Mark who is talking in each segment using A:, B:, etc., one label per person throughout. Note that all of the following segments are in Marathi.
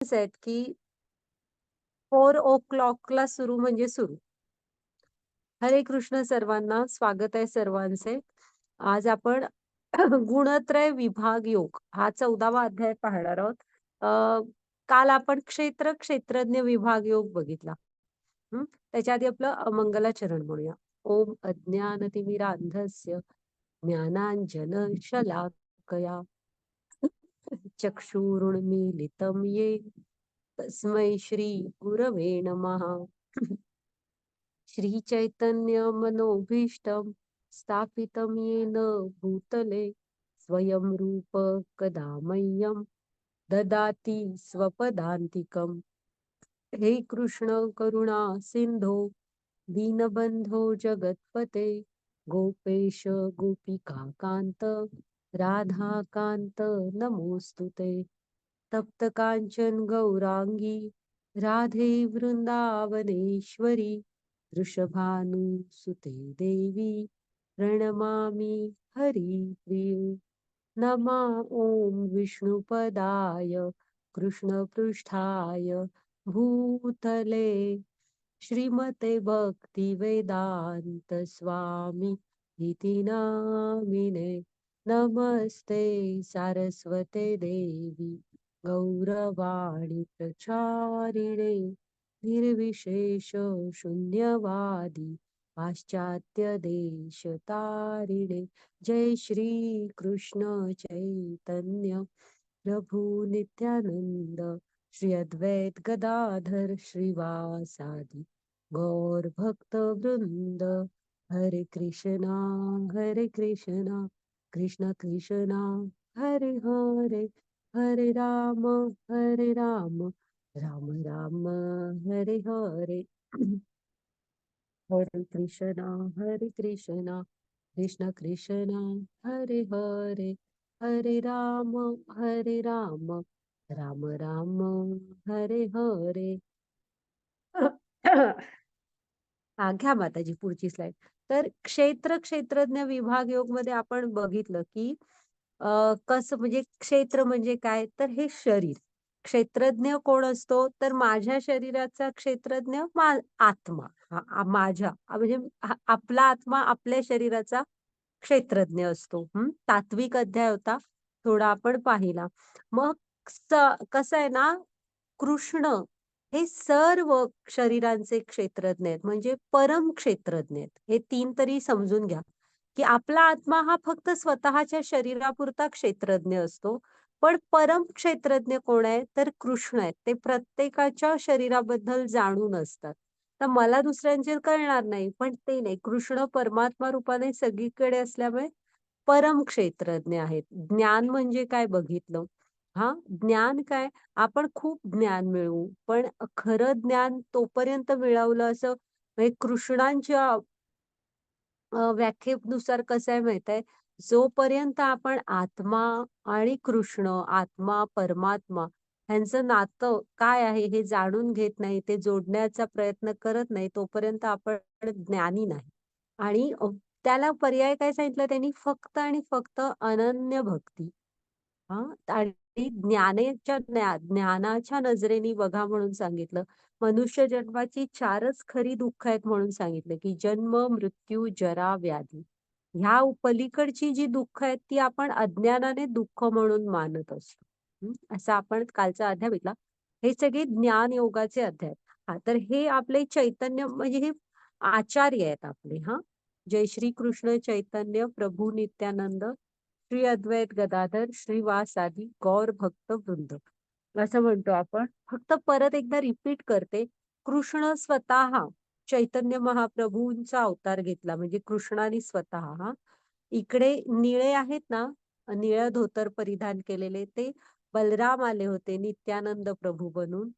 A: आहेत की 4:00 सुरू म्हणजे सुरू. हरे कृष्ण सर्वांना, स्वागत आहे सर्वांचे. आज आपण गुणत्रय विभाग योग हा 14वा अध्याय पाहणार आहोत. काल आपण क्षेत्रज्ञ विभाग योग बघितला. त्याच्या आधी आपलं मंगलाचरण म्हणूया. ओम अज्ञानतिमिरांधस्य ज्ञानांजन शलाकया चक्षुरुन्मीलितं येन तस्मै श्री गुरवे नमः. श्री चैतन्य मनोभीष्टं स्थापितं येन भूतले स्वयं रूप कदा मह्यं ददाति स्वपदान्तिकम्. हे कृष्ण करुणा सिंधो दीनबंधो जगतपते गोपेश गोपिका कांत राधा कांत नमोस्तुते. तप्त कांचन गौरांगी राधे वृंदावनेश्वरी वृषभानुसुते देवी प्रणमामि हरिप्रिये. नमः ओम विष्णुपदाय कृष्णपृष्ठाय भूतले श्रीमते भक्ति वेदांत स्वामी इति नामिने. नमस्ते सारस्वते देवी गौरवाणी प्रचारिणे निर्विशेष शून्यवादी पाश्चात्य देश तारिणे. जय श्री कृष्ण चैतन्य प्रभु नित्यानंद श्री अद्वैत गदाधर श्रीवासादि गौर भक्त वृंद. हरे कृष्णा कृष्ण कृष्णा हरे हरे, हरे राम राम राम हरे हरे. हरे कृष्णा कृष्ण कृष्णा हरे हरे, हरे राम राम राम हरे हरे. हा घ्या माताजी पुढची स्लाइड. तर क्षेत्रज्ञ विभाग योग मध्ये आपण बघितलं की कसं म्हणजे क्षेत्र म्हणजे काय, तर हे शरीर. क्षेत्रज्ञ कोण असतो, तर माझ्या शरीराचा क्षेत्रज्ञ आत्मा. माझ्या म्हणजे आपला आत्मा आपल्या शरीराचा क्षेत्रज्ञ असतो. तात्विक अध्याय होता, थोडा आपण पाहिला. मग कसं आहे ना, कृष्ण हे सर्व शरीरांचे क्षेत्रज्ञ आहेत, म्हणजे परम क्षेत्रज्ञ आहेत. हे 3 तरी समजून घ्या, की आपला आत्मा हा फक्त स्वतःच्या शरीरापुरता क्षेत्रज्ञ असतो. पण परम क्षेत्रज्ञ कोण आहे, तर कृष्ण आहेत. ते प्रत्येकाच्या शरीराबद्दल जाणून असतात. तर मला दुसऱ्यांचे कळणार नाही, पण ते नाही. कृष्ण परमात्मा रूपाने सगळीकडे असल्यामुळे परम क्षेत्रज्ञ आहेत. ज्ञान म्हणजे काय बघितलं. ज्ञान काय, आपण खूप ज्ञान मिळवू, पण खरं ज्ञान तोपर्यंत मिळवलं असं म्हणजे कृष्णांच्या व्याख्येनुसार कसं आहे माहित आहे, जोपर्यंत आपण आत्मा आणि कृष्ण, आत्मा परमात्मा ह्यांचं नातं काय आहे हे जाणून घेत नाही, ते जोडण्याचा प्रयत्न करत नाही, तोपर्यंत आपण ज्ञानी नाही. आणि त्याला पर्याय काय सांगितलं त्यांनी, फक्त आणि फक्त अनन्य भक्ती. आणि ज्ञानाच्या नजरेने बघा म्हणून सांगितलं. मनुष्य जन्माची 4च खरी दुःख आहेत म्हणून सांगितलं, की जन्म, मृत्यू, जरा, व्याधी. ह्या पलीकडची जी दुःख आहेत ती आपण अज्ञानाने दुःख म्हणून मानत असतो. असं आपण कालचा अध्याय बघितला. हे सगळे ज्ञान योगाचे अध्याय आहेत. तर हे आपले चैतन्य म्हणजे हे आचार्य आहेत आपले. जय श्री कृष्ण चैतन्य प्रभू नित्यानंद श्री अद्वैत गदाधर श्रीवासादि गौर भक्त वृंद असं म्हणतो आपण. फक्त परत एकदा रिपीट करते. कृष्ण स्वतः चैतन्य महाप्रभूंचा अवतार घेतला, म्हणजे कृष्णाने स्वतः. इकडे निळे आहेत ना, निळं धोतर परिधान केलेले ते बलराम आले होते नित्यानंद प्रभू बनून.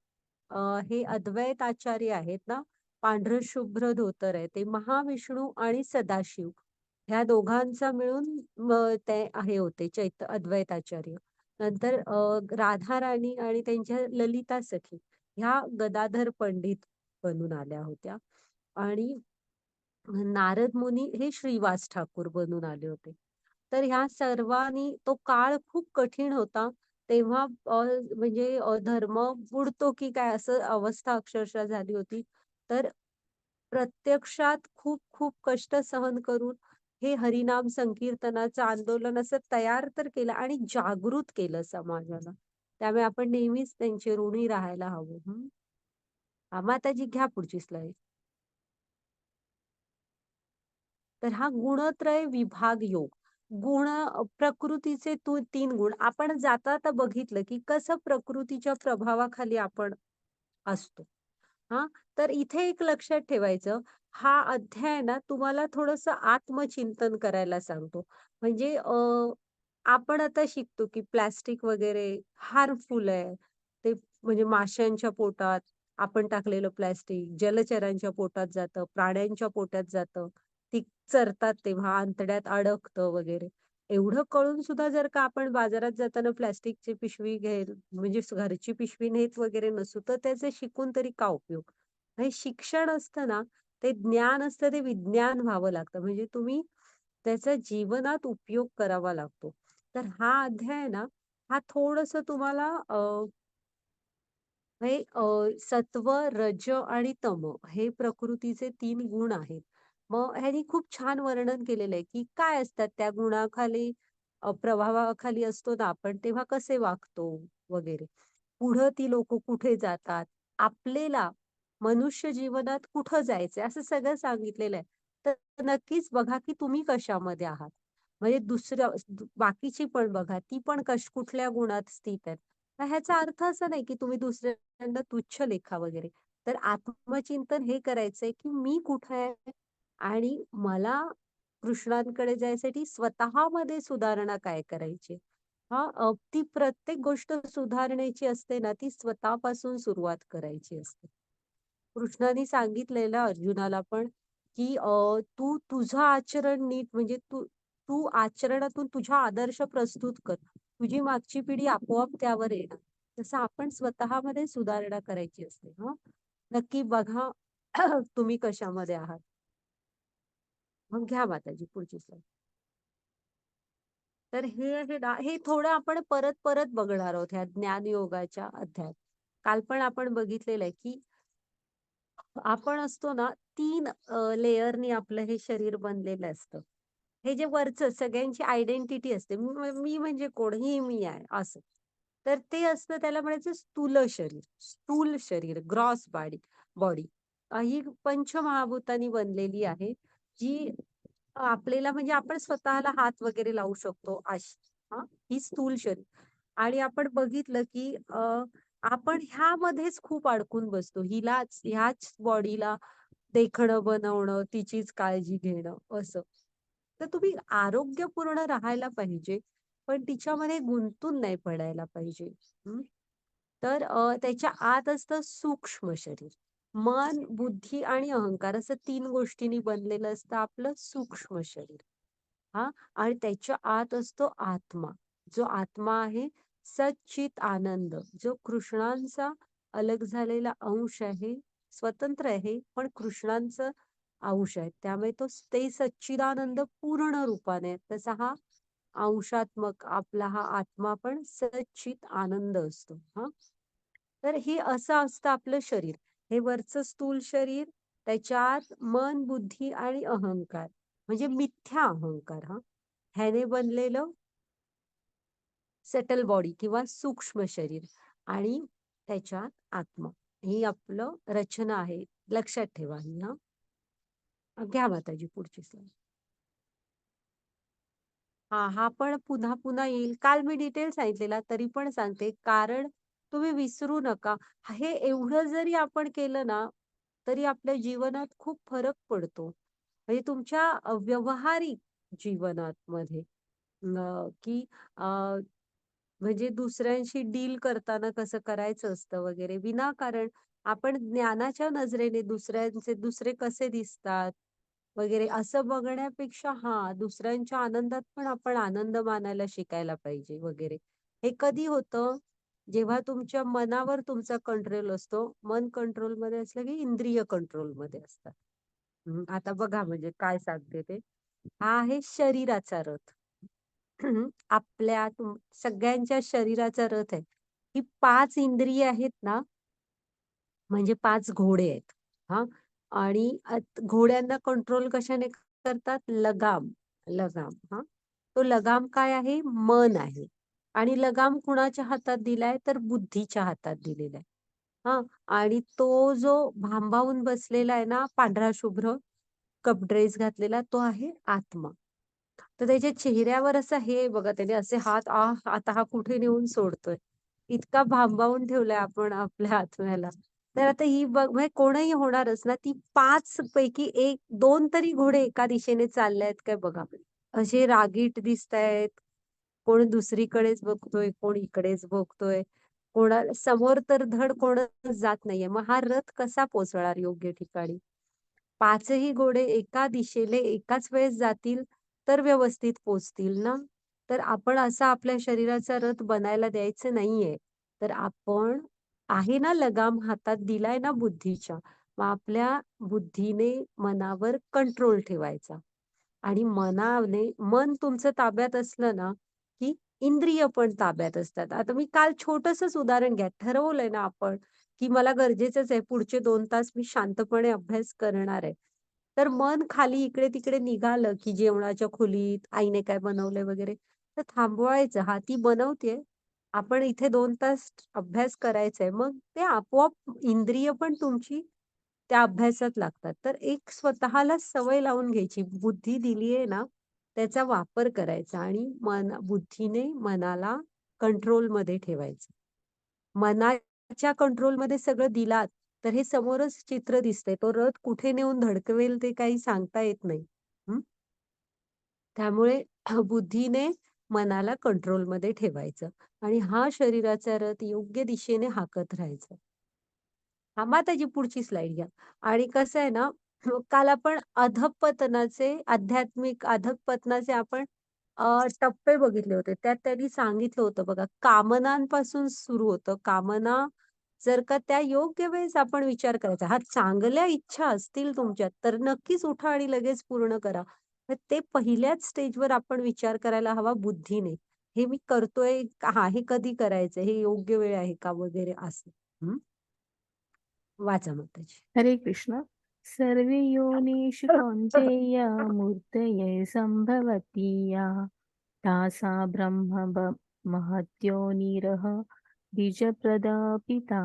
A: हे अद्वैत आचार्य आहेत ना, पांढरं शुभ्र धोतर आहे ते महाविष्णू आणि सदाशिव ह्या दोघांचा मिळून ते हे होते अद्वैताचार्य. नंतर राधा राणी आणि त्यांच्या ललिता सखी ह्या गदाधर पंडित बनून आल्या होत्या. आणि नारद मुनी हे श्रीवास ठाकूर बनून आले होते. तर ह्या सर्वांनी, तो काळ खूप कठीण होता. तेव्हा म्हणजे धर्म बुडतो की काय असं अवस्था अक्षरशः झाली होती. तर प्रत्यक्षात खूप खूप कष्ट सहन करून हे हरिनाम संकीर्तनाचं आंदोलन असं तयार तर केलं आणि जागृत केलं समाजाला. त्यामुळे आपण नेहमीच त्यांचे ऋणी राहायला हवं. हं. माताजी घ्या पुढची स्लाईड. तर हा गुणत्रय विभाग योग. प्रकृतीचे 3 गुण. आपण जाता-जाता बघितलं, की कसं प्रकृतीच्या प्रभावाखाली आपण असतो. हां, तर इथे एक लक्षात ठेवायचं, हा अध्याय ना तुम्हाला थोडंसं आत्मचिंतन करायला सांगतो. म्हणजे आपण आता शिकतो, की प्लास्टिक वगैरे हार्मफुल आहे. ते म्हणजे माशांच्या पोटात आपण टाकलेलं प्लास्टिक, जलचरांच्या पोटात जातं, प्राण्यांच्या पोटात जातं. ती चरतात तेव्हा अंतड्यात अडकतं वगैरे. एवढं कळून सुद्धा जर का आपण बाजारात जाताना प्लास्टिकची पिशवी म्हणजे घरची पिशवी नेत वगैरे नसू, तर त्याचे शिकून तरी का उपयोग? हे शिक्षण असतं ना, ते ज्ञान असतं ते विज्ञान व्हावं लागतं. म्हणजे तुम्ही त्याचा जीवनात उपयोग करावा लागतो. तर हा अध्याय आहे ना, हा थोडंसं तुम्हाला हे सत्व, रज आणि तम हे प्रकृतीचे 3 गुण आहेत. मग ह्यानी खूप छान वर्णन केलेलं आहे, की काय असतात त्या गुणाखाली प्रभावाखाली असतो ना आपण, तेव्हा कसे वागतो वगैरे. पुढं ती लोकं कुठे जातात, आपल्याला मनुष्य जीवनात कुठं जायचंय असं सगळं सांगितलेलं आहे. तर नक्कीच बघा, की तुम्ही कशामध्ये आहात. म्हणजे बाकीची पण बघा, ती पण कुठल्या गुणात स्थित आहेत. तर ह्याचा अर्थ असा नाही, की तुम्ही दुसऱ्यांना तुच्छ लेखा वगैरे. तर आत्मचिंतन हे करायचंय, की मी कुठे आहे आणि मला कृष्णांकडे जायसाठी स्वतःमध्ये सुधारणा काय करायची? ती प्रत्येक गोष्ट सुधारण्याची असते ना, ती स्वतःपासून सुरुवात करायची असते. कृष्णाने सांगितलेलं अर्जुनाला पण, की तू तुझं आचरण नीट म्हणजे तू तू आचरणातून तुझा आदर्श प्रस्तुत कर. तुझी मागची पिढी आपोआप त्यावर येणार. तसं आपण स्वतःमध्ये सुधारणा करायची असते. हं. नक्की बघा तुम्ही कशामध्ये आहात. मग घ्या माताजी पुढची स्लाईड. तर हे आहे ना, हे थोडं आपण परत-परत बघणार आहोत ह्या ज्ञानयोगाच्या अध्यायात. काल पण आपण बघितलेलं आहे, की आपण असतो ना 3 लेयरनी आपलं हे शरीर बनलेलं असतं. हे जे वरचं सगळ्यांची आयडेंटिटी असते. मी म्हणजे कोण? ही मी आहे असं. तर ते असतं त्याला म्हणायचं स्थूल शरीर, स्थूल शरीर, ग्रॉस बॉडी. ही पंचमहाभूतांनी बनलेली आहे, जी आपल्याला म्हणजे आपण स्वतःला हात वगैरे लावू शकतो अशी. हां, ही स्थूल शरीर. आणि आपण बघितलं, की आपण ह्यामध्येच खूप अडकून बसतो. ह्याच बॉडीला देखणं बनवणं, तिचीच काळजी घेणं असं. तर तुम्ही आरोग्यपूर्ण राहायला पाहिजे, पण तिच्यामध्ये गुंतून नाही पडायला पाहिजे. हं. तर त्याच्या आत असतं सूक्ष्म शरीर. मन, बुद्धी आणि अहंकार असं 3 गोष्टींनी बनलेलं असतं आपलं सूक्ष्म शरीर. हां, आणि त्याच्या आत असतो आत्मा. जो आत्मा आहे सच्चित आनंद, जो कृष्णांचा अलग झालेला अंश आहे, स्वतंत्र आहे, पण कृष्णांचं अंश आहे. त्यामुळे ते सच्चिदानंद पूर्ण रूपाने आहे. तसा हा अंशात्मक आपला हा आत्मा पण सच्चित आनंद असतो. हां. तर हे असं असतं आपलं शरीर. हे वरचं स्थूल शरीर, त्याच्यात मन, बुद्धी आणि अहंकार म्हणजे मिथ्या अहंकार हां. ह्याने बनलेलं सटल बॉडी किंवा सूक्ष्म शरीर आणि त्याच्यात आत्मा. ही आपलं रचना आहे. लक्षात ठेवा ही हां. घ्या माताजी पुढची स्लाईड. हां, हा पण पुन्हा-पुन्हा येईल. काल मी डिटेल सांगितलेला तरी पण सांगते, कारण तुम्ही विसरू नका. हे एवढं जरी आपण केलं ना, तरी आपल्या जीवनात खूप फरक पडतो. म्हणजे तुमच्या व्यावहारिक जीवनात मध्ये की म्हणजे दुसऱ्यांशी डील करताना कसं करायचं असतं वगैरे. विनाकारण आपण ज्ञानाच्या नजरेने दुसरे कसे दिसतात वगैरे असं बघण्यापेक्षा हां, दुसऱ्यांच्या आनंदात पण आपण आनंद मानायला शिकायला पाहिजे वगैरे. हे कधी होतं? जेव्हा तुमच्या मनावर तुमचा कंट्रोल असतो. मन कंट्रोलमध्ये असलं की इंद्रिय कंट्रोलमध्ये असतात. आता बघा म्हणजे काय सांगते ते. हा आहे शरीराचा रथ. आपल्या सगळ्यांच्या शरीराचा रथ आहे. ही 5 इंद्रिय आहेत ना, म्हणजे 5 घोडे आहेत. हां. आणि घोड्यांना कंट्रोल कशाने करतात? लगाम, लगाम. हां. तो लगाम काय आहे? मन आहे. आणि लगाम कुणाच्या हातात दिलाय? तर बुद्धीच्या हातात दिलेला आहे. हां. आणि तो जो भांबावून बसलेला आहे ना, पांढरा शुभ्र ड्रेस घातलेला, तो आहे आत्मा. तर त्याच्या चेहऱ्यावर असं हे बघा, त्याने असे हात आता हा कुठे नेऊन सोडतोय. इतका भांबावून ठेवलाय आपण आपल्या आत्म्याला. तर आता ही बघ म्हणजे कोणही होणारच ना, ती 5 पैकी 1 2 तरी घोडे एका दिशेने चाललेत काय बघा. असे रागीट दिसतायत. कोण दुसरीकडेच बघतोय, कोण इकडेच बघतोय. समोर तर धड कोणच जात नाहीये. मग हा रथ कसा पोहोचणार योग्य ठिकाणी? 5ही घोडे एका दिशेने एकाच वेळेस जातील, तर व्यवस्थित पोहोचतील ना. तर आपण असा आपल्या शरीराचा रथ बनायला द्यायचं नाहीये. तर आपण आहे ना लगाम हातात दिलाय ना बुद्धीच्या, मग आपल्या बुद्धीने मनावर कंट्रोल ठेवायचा. आणि मन तुमचं ताब्यात असलं ना, की इंद्रिय पण ताब्यात असतात. आता मी काल छोटंसंच उदाहरण घ्या. ठरवलंय ना आपण, की मला गरजेचंच आहे पुढचे 2 तास मी शांतपणे अभ्यास करणार आहे. तर मन खाली इकडे-तिकडे निघालं, की जेवणाच्या खोलीत आईने काय बनवलंय वगैरे, तर थांबवायचं. हां, ती बनवतेय. आपण इथे 2 तास अभ्यास करायचा मग ते आपोआप इंद्रिय पण तुमची त्या अभ्यासात लागतात. तर एक स्वतःला सवय लावून घ्यायची. बुद्धी दिली आहे ना, त्याचा वापर करायचा आणि बुद्धीने मनाला कंट्रोलमध्ये ठेवायचं. मनाच्या कंट्रोलमध्ये सगळं दिलात, तर हे समोरच चित्र दिसतंय. तो रथ कुठे नेऊन धडकवेल ते काही सांगता येत नाही. हं. त्यामुळे बुद्धीने मनाला कंट्रोलमध्ये ठेवायचं आणि हा शरीराचा रथ योग्य दिशेने हाकत राहायचं. हां, मग त्याची पुढची स्लाईड घ्या. आणि कसं आहे ना, काल आपण आध्यात्मिक अधःपतनाचे आपण टप्पे बघितले होते. त्यात त्यांनी सांगितलं होतं बघा, कामनांपासून सुरू होतं. कामना जर का त्या योग्य वेळेस आपण विचार करायचा. हां, चांगल्या इच्छा असतील तुमच्यात, तर नक्कीच उठा आणि लगेच पूर्ण करा. तर ते पहिल्याच स्टेजवर आपण विचार करायला हवा बुद्धीने. हे मी करतोय हां, हे कधी करायचं? हे योग्य वेळ आहे का? वगैरे असं. वाचा मग त्याची.
B: हरे कृष्ण. सर्वे योनिषु कौन्तेय मूर्तये सम्भवति या तासा महद्योनिरः बीजप्रदा पिता.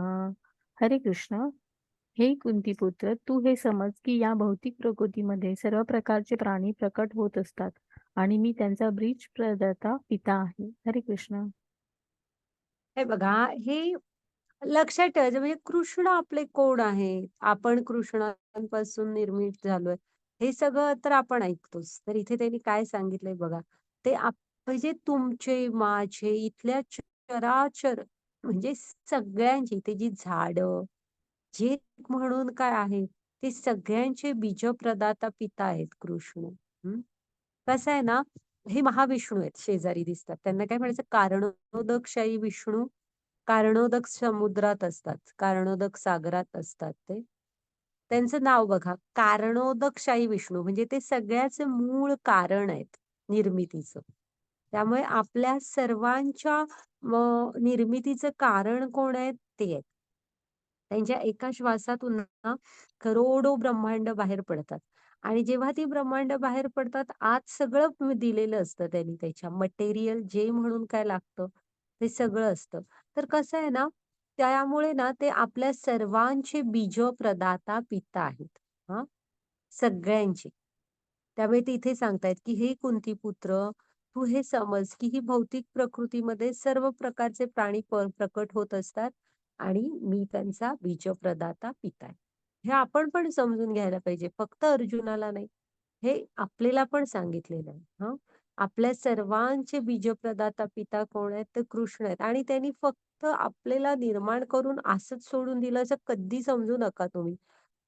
B: हरे कृष्ण. हे कुंतीपुत्र, तू हे समज की या भौतिक प्रकृतीमध्ये सर्व प्रकारचे प्राणी प्रकट होत असतात आणि मी त्यांचा बीज प्रदाता पिता आहे. हरे कृष्ण.
A: हे बघा, हे लक्षात ठेवायचं म्हणजे कृष्ण आपले कोण आहे? आपण कृष्णांपासून निर्मित झालोय. हे सगळं तर आपण ऐकतोच. तर इथे त्यांनी काय सांगितलंय बघा. ते म्हणजे तुमचे, माझे, इथल्या चराचर म्हणजे सगळ्यांची ते जी झाडं, जे म्हणून काय आहे, ते सगळ्यांचे बीजप्रदाता पिता आहेत कृष्ण. हं. कसं आहे ना, हे महाविष्णू आहेत शेजारी दिसतात. त्यांना काय म्हणायचं कारणोदकशाही विष्णू, कारणोदक समुद्रात असतात, कारणोदक सागरात असतात ते. त्यांचं नाव बघा, कारणोदकशाही विष्णू म्हणजे ते सगळ्याचे मूळ कारण आहेत निर्मितीचं. त्यामुळे आपल्या सर्वांच्या निर्मितीचं कारण कोण आहेत? ते आहेत. त्यांच्या एका श्वासातून ना करोडो ब्रह्मांड बाहेर पडतात आणि जेव्हा ती ब्रह्मांड बाहेर पडतात, आत सगळं दिलेलं असतं त्यांनी त्याच्या मटेरियल जे म्हणून काय लागतं, ते सगळं असतं. तर कसं आहे ना, त्यामुळे ना ते आपल्या सर्वांचे बीजप्रदाता पिता आहेत. हां, सगळ्यांचे. त्यामुळे ते इथे सांगतायत, की "हे कुंतीपुत्र, तू हे समज, की ही भौतिक प्रकृतीमध्ये सर्व प्रकारचे प्राणी प्रकट होत असतात आणि मी त्यांचा बीजप्रदाता पिता आहे." हे आपण पण समजून घ्यायला पाहिजे. फक्त अर्जुनाला नाही. हे आपल्याला पण सांगितलेलं आहे. हं. आपल्या सर्वांचे बीजप्रदाता पिता कोण आहेत? तर कृष्ण आहेत आणि त्यांनी फक्त आपल्याला निर्माण करून असंच सोडून दिलं असं कधी समजू नका तुम्ही.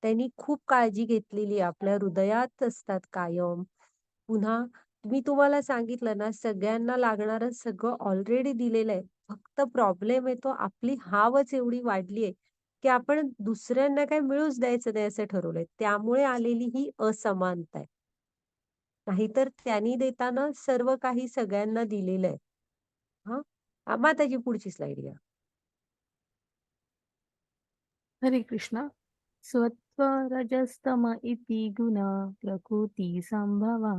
A: त्यांनी खूप काळजी घेतलेली आहे. आपल्या हृदयात असतात कायम. पुन्हा मी तुम्हाला सांगितलं ना, सगळ्यांना लागणारं सगळं ऑलरेडी दिलेलं आहे. फक्त प्रॉब्लेम येतो आपली हावच एवढी वाढली आहे, की आपण दुसऱ्यांना काही मिळूच द्यायचं नाही असं ठरवलंय. त्यामुळे आलेली ही असमानता आहे. नाहीतर त्यांनी देताना सर्व काही सगळ्यांना दिलेलं आहे. हां. माताजी पुढची स्लाईड घ्या.
B: हरे कृष्ण. सत्व रजस्तम इति गुण प्रकृती संभवा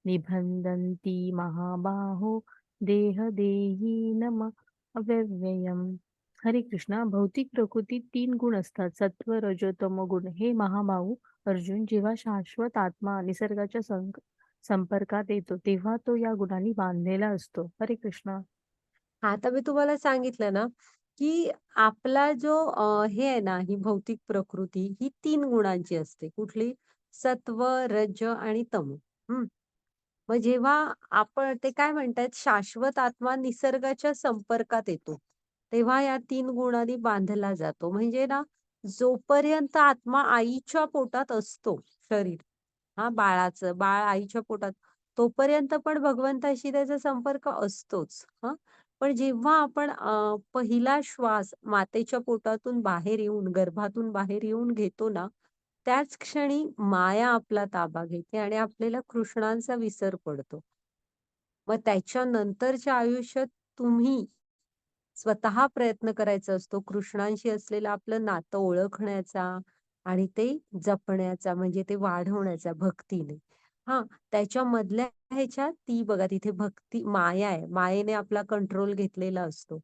B: निबंधन्ति महाबाहो देह देही नम अव्यव्ययम. हरे कृष्ण. भौतिक प्रकृतीत 3 गुण असतात. सत्व, रजो, तमो गुण. हे महाबाहू अर्जुन, जेव्हा शाश्वत आत्मा निसर्गाच्या संपर्कात येतो तेव्हा तो या गुणांनी बांधलेला असतो. हरे कृष्ण.
A: आता मी तुम्हाला सांगितलं ना, की आपला जो हे आहे ना, ही भौतिक प्रकृती ही 3 गुणांची असते. कुठली? सत्व, रज आणि तमो. हं. मग जेव्हा आपण ते काय म्हणतायत शाश्वत आत्मा निसर्गाच्या संपर्कात येतो, तेव्हा या 3 गुणांनी बांधला जातो. म्हणजे ना, जोपर्यंत आत्मा आईच्या पोटात असतो शरीर, बाळाचं, बाळ आईच्या पोटात, तोपर्यंत पण भगवंताशी त्याचा संपर्क असतोच. पण जेव्हा आपण पहिला श्वास मातेच्या पोटातून बाहेर येऊन, गर्भातून बाहेर येऊन घेतो ना, त्याच क्षणी माया आपला ताबा घेते आणि आपल्याला कृष्णांचा विसर पडतो. मग त्याच्यानंतरच्या आयुष्यात तुम्ही स्वतः प्रयत्न करायचा असतो कृष्णांशी असलेलं आपलं नातं ओळखण्याचा आणि ते जपण्याचा म्हणजे ते वाढवण्याचा भक्तीने. हां, त्याच्यामधल्या ह्याच्यात ती बघा तिथे भक्ती माया आहे. मायेने आपला कंट्रोल घेतलेला असतो.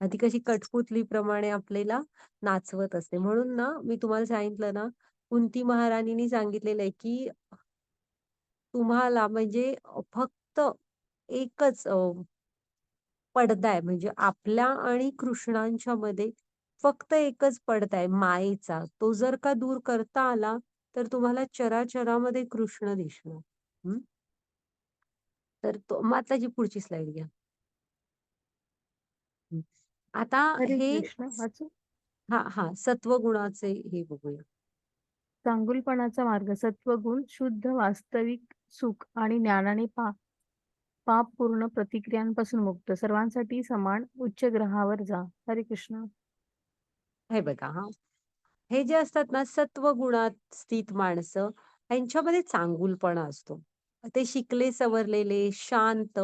A: आणि ती कशी कठपुतलीप्रमाणे आपल्याला नाचवत असते. म्हणून ना मी तुम्हाला सांगितलं ना, कुंती महाराणीनी सांगितलेलं आहे, की तुम्हाला म्हणजे फक्त एकच पडदा आहे म्हणजे आपल्या आणि कृष्णांच्या मध्ये फक्त एकच पडदा आहे मायेचा. तो जर का दूर करता आला, तर तुम्हाला चराचरामध्ये कृष्ण दिसणार. हं. तर तो मग आता जी पुढची स्लाईड घ्या. हं. आता
B: हरे
A: हे
B: कृष्ण. वाचू?
A: हां, सत्वगुणाचे हे बघूया.
B: चांगुलपणाचा मार्ग. सत्वगुण शुद्ध वास्तविक सुख आणि ज्ञानाने पापपूर्ण प्रतिक्रियांपासून मुक्त. सर्वांसाठी समान उच्च ग्रहावर जा. हरे कृष्ण.
A: हे बघा हे जे असतात ना सत्वगुणात स्थित माणसं, ह्यांच्यामध्ये चांगुलपणा असतो. ते शिकले सवरलेले, शांत,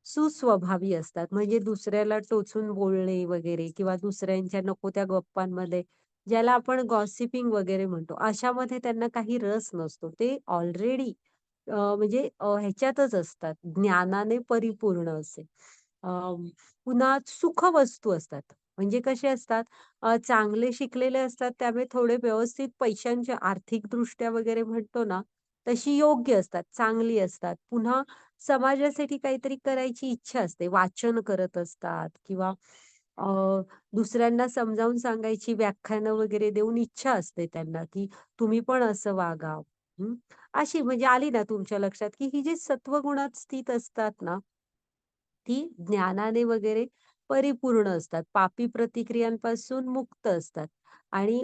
A: सुस्वभावी असतात. म्हणजे दुसऱ्याला टोचून बोलणे वगैरे किंवा दुसऱ्यांच्या नको त्या गप्पांमध्ये ज्याला आपण गॉसिपिंग वगैरे म्हणतो, अशामध्ये त्यांना काही रस नसतो. ते ऑलरेडी म्हणजे ह्याच्यातच असतात, ज्ञानाने परिपूर्ण असे. अ, पुन्हा सुखवस्तू असतात. म्हणजे कसे असतात चांगले शिकलेले असतात त्यामुळे थोडे व्यवस्थित पैशांच्या आर्थिकदृष्ट्या वगैरे म्हणतो ना, तशी योग्य असतात, चांगली असतात. पुन्हा समाजासाठी काहीतरी करायची इच्छा असते. वाचन करत असतात किंवा अ, दुसऱ्यांना समजावून सांगायची व्याख्यानं वगैरे देऊन इच्छा असते त्यांना, की तुम्ही पण असं वागा. हं. अशी म्हणजे आली ना तुमच्या लक्षात, की ही जी सत्वगुणात स्थित असतात ना, ती ज्ञानाने वगैरे परिपूर्ण असतात. पापी प्रतिक्रियांपासून मुक्त असतात आणि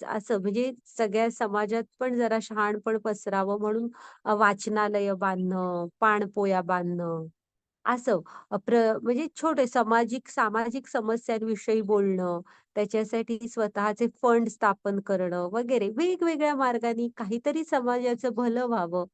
A: असं म्हणजे सगळ्या समाजात पण जरा शहाणपण पसरावं म्हणून वाचनालयं बांधणं, पाणपोया बांधणं, असं म्हणजे छोटे सामाजिक समस्यांविषयी बोलणं, त्याच्यासाठी स्वतःचे फंड स्थापन करणं वगैरे वेगवेगळ्या मार्गाने काहीतरी समाजाचं भलं व्हावं,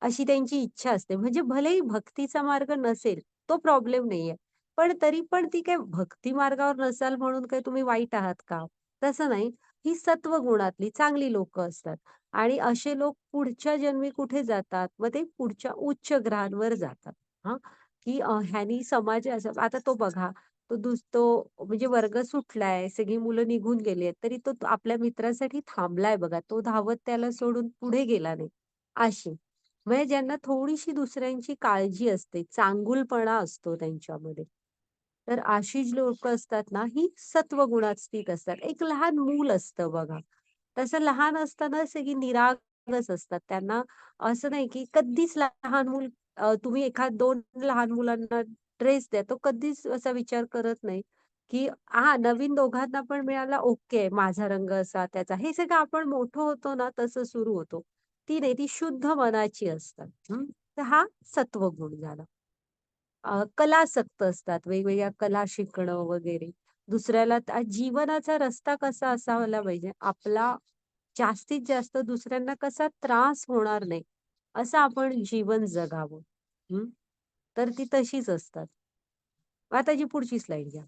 A: अशी त्यांची इच्छा असते. म्हणजे भलेही भक्तीचा मार्ग नसेल, तो प्रॉब्लेम नाहीये. पण तरी पण ती काय भक्ती मार्गावर नसाल म्हणून काय तुम्ही वाईट आहात का? तसं नाही. ही सत्वगुणातली चांगली लोकं असतात आणि असे लोक पुढच्या जन्मी कुठे जातात? मग ते पुढच्या उच्च ग्रहांवर जातात. हां. की ह्यानी समाज असं आता तो बघा, तो म्हणजे वर्ग सुटलाय, सगळी मुलं निघून गेली आहेत, तरी तो आपल्या मित्रासाठी थांबलाय बघा. तो धावत त्याला सोडून पुढे गेला नाही, अशी. म्हणजे ज्यांना थोडीशी दुसऱ्यांची काळजी असते, चांगुलपणा असतो त्यांच्यामध्ये. तर अशी जी लोकं असतात ना, ही सत्वगुणात स्थित असतात. एक लहान मूल असतं बघा. तसं लहान असताना सगळी निरागस असतात. त्यांना असं नाही की कधीच लहान मूल तुम्ही एखाद 2 लहान मुलांना ड्रेस द्या. तो कधीच असा विचार करत नाही, की नवीन दोघांना पण मिळाला ओके, माझा रंग असा, त्याचा. हे सगळं आपण मोठं होतो ना, तसं सुरू होतो. ती नाही, ती शुद्ध मनाची असतात. तर हा सत्वगुण झाला. कलासक्त असतात, वेगवेगळ्या कला शिकणं वगैरे. दुसऱ्याला जीवनाचा रस्ता कसा असायला पाहिजे, आपला जास्तीत जास्त दुसऱ्यांना कसा त्रास होणार नाही, असं आपण जीवन जगावं. हं. तर ती तशीच असतात. आता जी पुढची स्लाईड घ्या.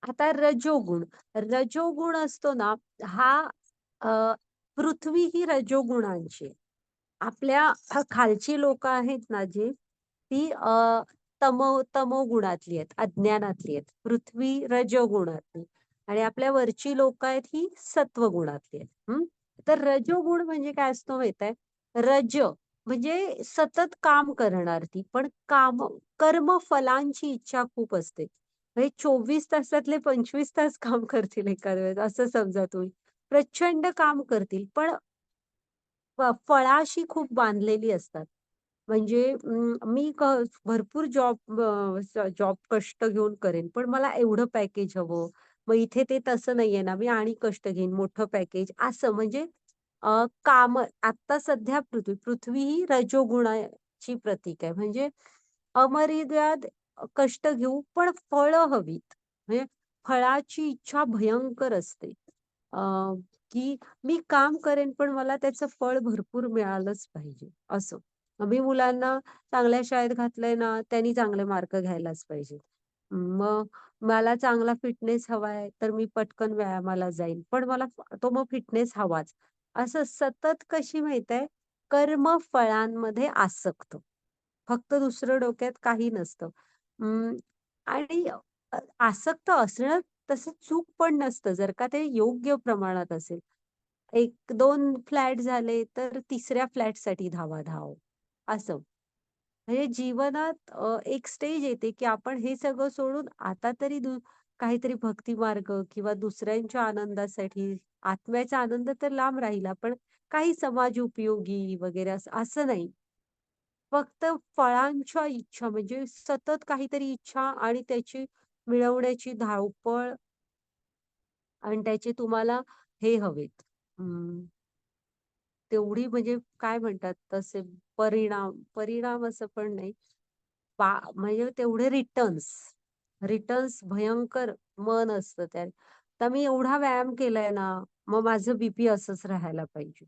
A: आता रजोगुण. रजोगुण असतो ना, हा अ, पृथ्वी ही रजोगुणांची आहे. आपल्या खालची लोकं आहेत ना जी, ती तमोगुणातली आहेत, अज्ञानातली आहेत. पृथ्वी रजोगुणातली आणि आपल्या वरची लोकं आहेत ही सत्वगुणातली आहेत. हं. तर रजोगुण म्हणजे काय असतो माहीत आहे? रज म्हणजे सतत काम करणार ती, पण कर्मफलांची इच्छा खूप असते. म्हणजे 24 तासातले 25 तास काम करतील एखाद्या वेळेस असं समजा तुम्ही. प्रचंड काम करतील, पण फळाशी खूप बांधलेली असतात. म्हणजे मी भरपूर जॉब कष्ट घेऊन करेन, पण मला एवढं पॅकेज हवं. मग इथे ते तसं नाहीये ना, मी आणि कष्ट घेईन, मोठं पॅकेज असं म्हणजे काम आता सध्या पृथ्वी ही रजोगुणाची प्रतीक आहे. म्हणजे अमर्याद कष्ट घेऊ, पण फळं हवीत. म्हणजे फळाची इच्छा भयंकर असते. अ, की मी काम करेन, पण मला त्याचं फळ भरपूर मिळालंच पाहिजे, असं. मी मुलांना चांगल्या शाळेत घातलंय ना, त्यांनी चांगले मार्क घ्यायलाच पाहिजे. मग मला चांगला फिटनेस हवाय, तर मी पटकन व्यायामाला जाईन. पण मला तो मग फिटनेस हवाच. असं सतत कशी माहिती कर्मफळांमध्ये आसक्त. फक्त दुसरं डोक्यात काही नसतं. अं, आणि आसक्त असणं तसं चूक पण नसतं, जर का ते योग्य प्रमाणात असेल. 1-2 फ्लॅट झाले, तर तिसऱ्या फ्लॅटसाठी धावाधाव, असं. म्हणजे जीवनात एक स्टेज येते, की आपण हे सगळं सोडून आता तरी काहीतरी भक्ती मार्ग किंवा दुसऱ्यांच्या आनंदासाठी आत्म्याचा आनंद तर लांब राहिला, पण काही समाज उपयोगी वगैरे असं असं नाही. फक्त फळांच्या इच्छा म्हणजे सतत काहीतरी इच्छा आणि त्याची मिळवण्याची धावपळ आणि त्याचे तुम्हाला हे हवेत. तेवढी म्हणजे काय म्हणतात तसे परिणाम असं पण नाही. म्हणजे तेवढे रिटर्न्स भयंकर मन असतं त्या. तर मी एवढा व्यायाम केलाय ना, मग माझं बीपी असंच राहायला पाहिजे.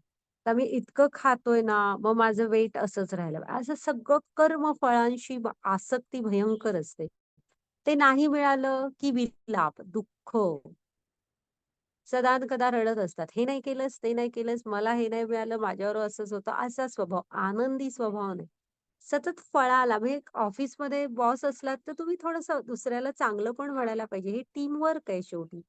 A: तर मी इतकं खातोय ना, मग माझं वेट असंच राहायला असं सगळं कर्मफळांशी आसक्ती भयंकर असते. ते नाही मिळालं की विलाप, दुःख. सदानकदा रडत असतात. हे नाही केलंस, ते नाही केलंस, मला हे नाही मिळालं, माझ्याबरोबर असंच होतं, असा स्वभाव. आनंदी स्वभाव नाही. सतत फळाला म्हणजे ऑफिसमध्ये बॉस असलात, तर तुम्ही थोडंसं दुसऱ्याला चांगलं पण म्हणायला पाहिजे. हे टीमवर्क आहे शेवटी.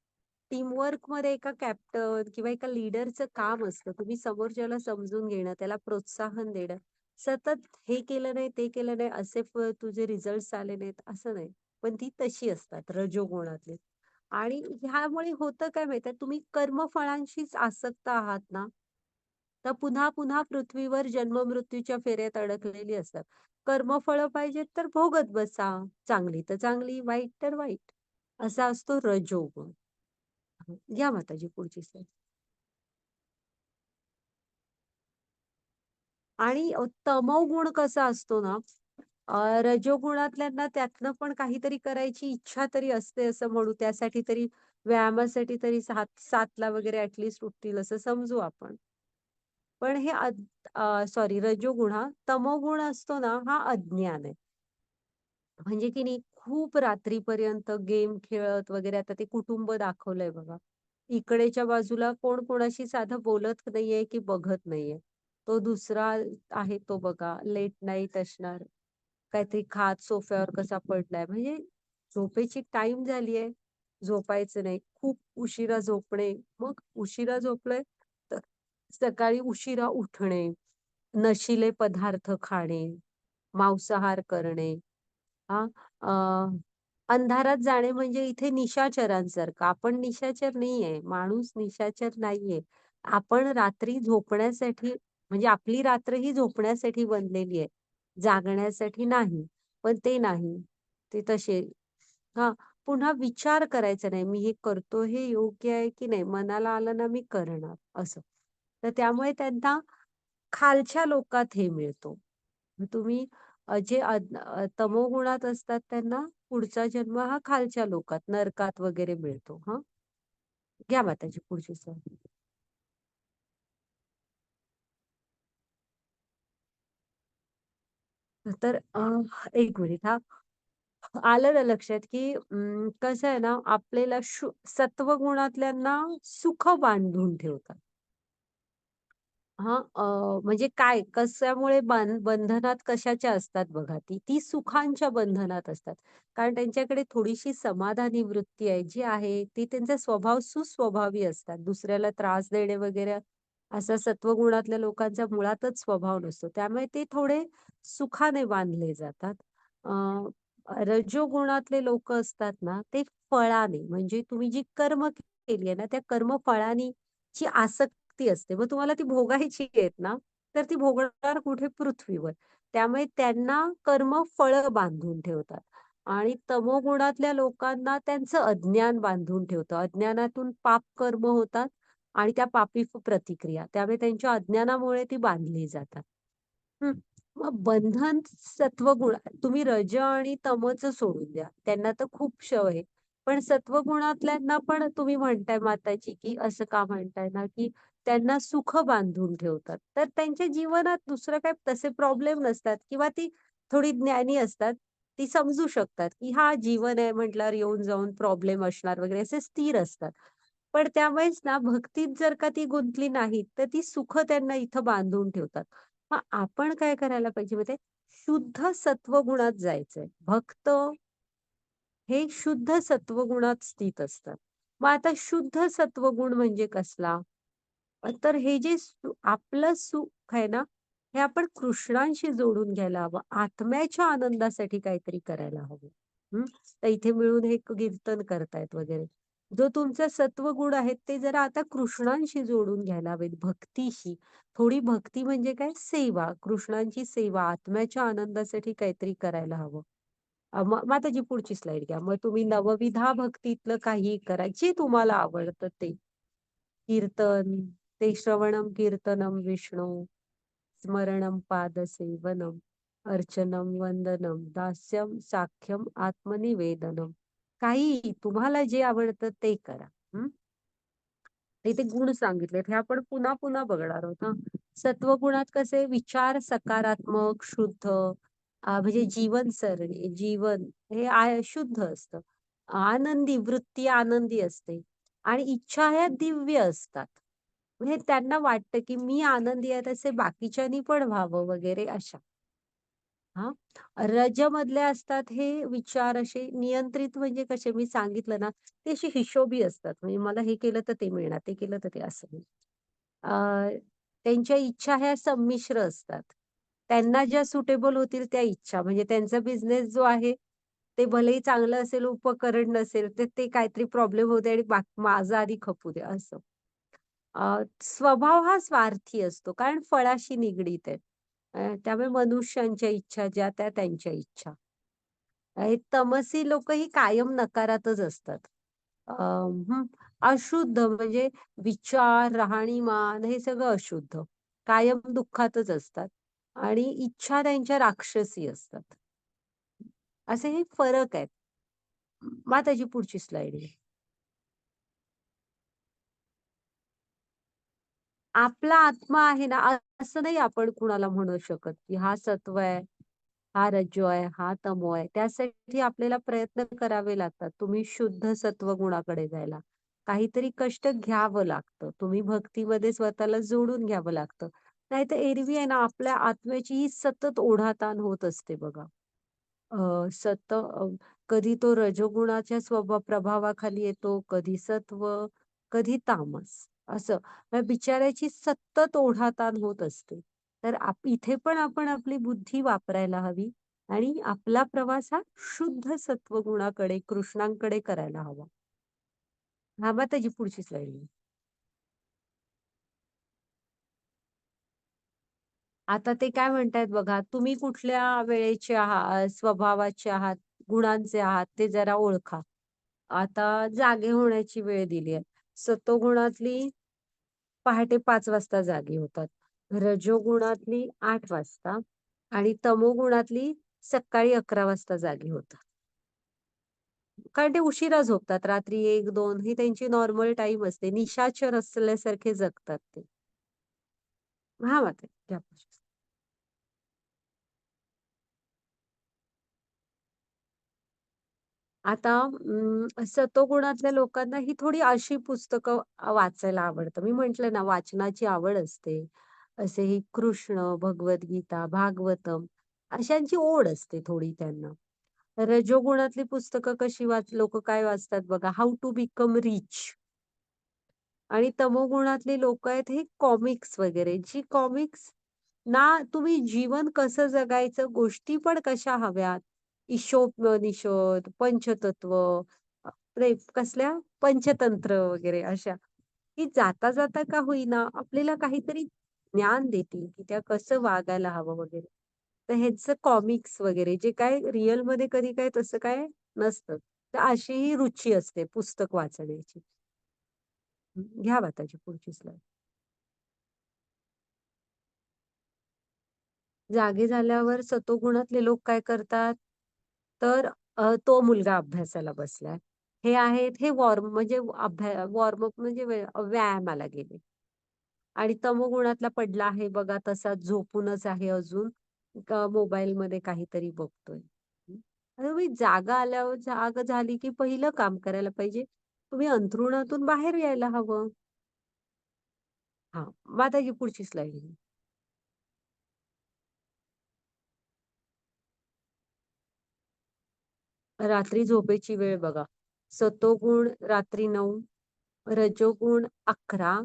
A: टीमवर्कमध्ये एका कॅप्टन किंवा एका लीडरचं काम असतं. तुम्ही समोरच्याला समजून घेणं, त्याला प्रोत्साहन देणं. सतत हे केलं नाही, ते केलं नाही, असे तुझे रिझल्ट्स आले नाहीत, असं नाही. पण ती तशी असतात रजोगुणातली. आणि ह्यामुळे होतं काय माहितीये, तुम्ही कर्मफळांशीच आसक्त आहात ना, तर पुन्हा-पुन्हा पृथ्वीवर जन्म-मृत्यूच्या फेऱ्यात अडकलेली असतात. कर्मफळं पाहिजेत तर भोगत बसा. चांगली तर चांगली, वाईट तर वाईट. असा असतो रजोगुण. घ्या माताजी पुढची स्लाईड. आणि तमोगुण कसा असतो ना, रजोगुणातल्यांना त्यातनं पण काहीतरी करायची इच्छा तरी असते असं म्हणू. त्यासाठी तरी व्यायामासाठी तरी 7:00ला वगैरे उठतील असं समजू आपण. पण हे सॉरी रजोगुण हा. तमोगुण असतो ना, हा अज्ञान आहे. म्हणजे की नाही खूप रात्रीपर्यंत गेम खेळत वगैरे आता ते कुटुंब दाखवलंय बघा. इकडेच्या बाजूला कोण कोणाशी साधं बोलत नाहीये की बघत नाहीये. तो दुसरा आहे तो बघा लेट नाईट असणार. काहीतरी खात सोफ्यावर कसा पडलाय. म्हणजे झोपेची टाईम झालीये, झोपायचं नाही. खूप उशिरा झोपणे. मग उशिरा झोपलोय तर सकाळी उशिरा उठणे, नशिले पदार्थ खाणे, मांसाहार करणे. हां, अंधारात जाणे म्हणजे इथे निशाचरांसारखं. आपण निशाचर नाहीये. माणूस निशाचर नाहीये. आपण रात्री झोपण्यासाठी म्हणजे आपली रात्र ही झोपण्यासाठी बनलेली आहे. जागण्यासाठी नाही. पण ते नाही. ते तसे हां, पुन्हा विचार करायचा नाही. मी हे करतो हे योग्य आहे की नाही? मनाला आलं ना मी करणार असं. तर त्यामुळे त्यांना खालच्या लोकात हे मिळतो. मग तुम्ही जे तमोगुणात असतात त्यांना पुढचा जन्म हा खालच्या लोकात, नरकात वगैरे मिळतो. हां. घ्या माताजी पुढची स्लाईड. तर एक मिनिट हां. आलं ना लक्षात, की कसं आहे ना, आपल्याला सत्वगुणातल्यांना सुख बांधून ठेवतात. हां, म्हणजे काय कशामुळे बंधनात कशाच्या असतात बघा ती. ती सुखांच्या बंधनात असतात. कारण त्यांच्याकडे थोडीशी समाधानी वृत्ती आहे, जी आहे ती त्यांचा स्वभाव सुस्वभावी असतात. दुसऱ्याला त्रास देणे वगैरे असा सत्वगुणातल्या लोकांचा मुळातच स्वभाव नसतो. त्यामुळे ते थोडे सुखाने बांधले जातात. रजोगुणातले लोकं असतात ना, ते फळाने म्हणजे तुम्ही जी कर्म केली आहे ना, त्या कर्मफळानी ची आसक्ती असते. मग तुम्हाला ती भोगायची आहेत ना, तर ती भोगणार कुठे? पृथ्वीवर. त्यामुळे त्यांना कर्म फळं बांधून ठेवतात आणि तमोगुणातल्या लोकांना त्यांचं अज्ञान बांधून ठेवतं. अज्ञानातून पाप कर्म होतात आणि त्या पापी प्रतिक्रिया. त्यामुळे त्यांच्या अज्ञानामुळे ती बांधली जातात. हं. मग बंधन सत्वगुण तुम्ही रज आणि तमचं सोडून द्या. त्यांना तर खूप क्षय आहे. पण सत्वगुणातल्यांना पण तुम्ही म्हणताय माताजी, की असं का म्हणताय ना, की त्यांना सुख बांधून ठेवतात. तर त्यांच्या जीवनात दुसरं काही तसे प्रॉब्लेम नसतात किंवा ती थोडी ज्ञानी असतात. ती समजू शकतात, की हा जीवन आहे म्हटल्यावर येऊन-जाऊन प्रॉब्लेम असणार वगैरे असे स्थिर असतात. पण त्यामुळेच ना भक्तीत जर का ती गुंतली नाहीत, तर ती सुख त्यांना इथं बांधून ठेवतात. मग आपण काय करायला पाहिजे माहिती शुद्ध सत्वगुणात जायचंय. भक्त हे शुद्ध सत्वगुणात स्थित असतात. मग आता शुद्ध सत्वगुण म्हणजे कसला? तर हे जे आपलं सुख आहे ना, हे आपण कृष्णांशी जोडून घ्यायला हवं. आत्म्याच्या आनंदासाठी काहीतरी करायला हवं. हं. तर इथे मिळून हे कीर्तन करतायत वगैरे. जो तुमचा सत्वगुण आहेत ते जरा आता कृष्णांशी जोडून घ्यायला हवेत, भक्तीशी. थोडी भक्ती म्हणजे काय? सेवा. कृष्णांची सेवा, आत्म्याच्या आनंदासाठी काहीतरी करायला हवं. माताजी पुढची स्लाईड घ्या. मग तुम्ही नवविधा भक्तीतलं काहीही करा, जे तुम्हाला आवडतं ते. कीर्तन, ते श्रवणं कीर्तनं विष्णू, स्मरणं पादसेवनम, अर्चनम वंदनम, दास्यम साख्यम आत्मनिवेदनम. काहीही तुम्हाला जे आवडतं ते करा. हं. इथे गुण सांगितलेत हे आपण पुन्हा-पुन्हा बघणार आहोत हां. सत्वगुणात कसे विचार सकारात्मक, शुद्ध म्हणजे जीवनसरणी, जीवन हे शुद्ध असतं. आनंदी वृत्ती आनंदी असते आणि इच्छा ह्या दिव्य असतात. म्हणजे त्यांना वाटतं, की मी आनंदी आहे तसे बाकीच्यांनी पण व्हावं वगैरे अशा. हां. रजमधले असतात हे विचार असे नियंत्रित म्हणजे कसे मी सांगितलं ना, ते असे हिशोबी असतात. म्हणजे मला हे केलं तर ते मिळणार, ते केलं तर ते असं नाही. त्यांच्या इच्छा ह्या संमिश्र असतात. त्यांना ज्या सुटेबल होतील त्या इच्छा म्हणजे त्यांचा बिझनेस जो आहे, ते भलेही चांगलं असेल, उपकरण नसेल, तर ते काहीतरी प्रॉब्लेम होते आणि माझं आधी खपू दे असं. स्वभाव हा स्वार्थी असतो कारण फळाशी निगडीत आहे. त्यामुळे मनुष्यांच्या इच्छा ज्या त्या त्यांच्या इच्छा. तमसी लोकं ही कायम नकारातच असतात. हं, अशुद्ध म्हणजे विचार, राहणीमान हे सगळं अशुद्ध. कायम दुःखातच असतात आणि इच्छा त्यांच्या राक्षसी असतात. असे हे फरक आहेत. माताजी पुढची स्लाईड आहे. आपला आत्मा आहे ना, असं नाही आपण कुणाला म्हणू शकत, की हा सत्व आहे, हा रजो आहे, हा तमो आहे. त्यासाठी आपल्याला प्रयत्न करावे लागतात. तुम्ही शुद्ध सत्व गुणाकडे जायला. काहीतरी कष्ट घ्यावं लागतं. तुम्ही भक्तीमध्ये स्वतःला जोडून घ्यावं लागतं. नाहीतर एरवी आहे ना, आपल्या आत्म्याची ही सतत ओढाताण होत असते बघा. कधी तो रजोगुणाच्या प्रभावाखाली येतो, कधी सत्व, कधी तामस असं. मग बिचाऱ्याची सतत ओढाताण होत असते. तर इथे पण आपण आपली बुद्धी वापरायला हवी आणि आपला प्रवास हा शुद्ध सत्वगुणाकडे, कृष्णांकडे करायला हवा. हां, मग त्याची पुढची स्लाईड. आता ते काय म्हणतायत बघा, तुम्ही कुठल्या वेळेचे आहात, स्वभावाचे आहात, गुणांचे आहात ते जरा ओळखा. आता जागे होण्याची वेळ दिली आहे. सत्वगुणातली पहाटे 5 वाजता जागी होतात. रजोगुणातली 8 वाजता आणि तमोगुणातली सकाळी 11 वाजता जागी होतात. कारण ते उशिरा झोपतात. रात्री 1-2 ही त्यांची नॉर्मल टाईम असते. निशाचर असल्यासारखे जगतात ते. हां, मात्र घ्या. आता सत्वगुणातल्या लोकांना ही थोडी अशी पुस्तकं वाचायला आवडतं. मी म्हटलं ना, वाचनाची आवड असते. असे ही कृष्ण, भगवद्गीता, भागवतम अशांची ओढ असते थोडी त्यांना. रजोगुणातली पुस्तकं कशी लोकं काय वाचतात बघा, हाऊ टू बिकम रिच आणि तमोगुणातली लोकं आहेत हे कॉमिक्स वगैरे. जी कॉमिक्स ना तुम्ही जीवन कसं जगायचं, गोष्टी पण कशा हव्यात, ईशोपनिषद, पंचतत्व, ते कसल्या पंचतंत्र वगैरे अशा, की जाता-जाता का होईना आपल्याला काहीतरी ज्ञान देतील, की त्या कसं वागायला हवं वगैरे. तर ह्याचं कॉमिक्स वगैरे जे काय रिअलमध्ये कधी काय तसं काय नसतं. तर अशी ही रुची असते पुस्तक वाचण्याची. घ्या त्याची पुढची स्लाईड. जागे झाल्यावर सतोगुणातले लोक काय करतात, तर तो मुलगा अभ्यासाला बसलाय. हे आहेत हे म्हणजे वॉर्मअप म्हणजे व्यायामाला गेले. आणि तमोगुणातला पडला आहे बघा तसाच झोपूनच आहे अजून. मोबाईलमध्ये काहीतरी बघतोय. हं. आता तुम्ही जाग झाली की पहिलं काम करायला पाहिजे, तुम्ही अंथरुणातून बाहेर यायला हवं. हां, मग आता ही पुढची स्लाईड घ्या. रात्री झोपेची वेळ बघा. सतोगुण रात्री 9, रजोगुण 11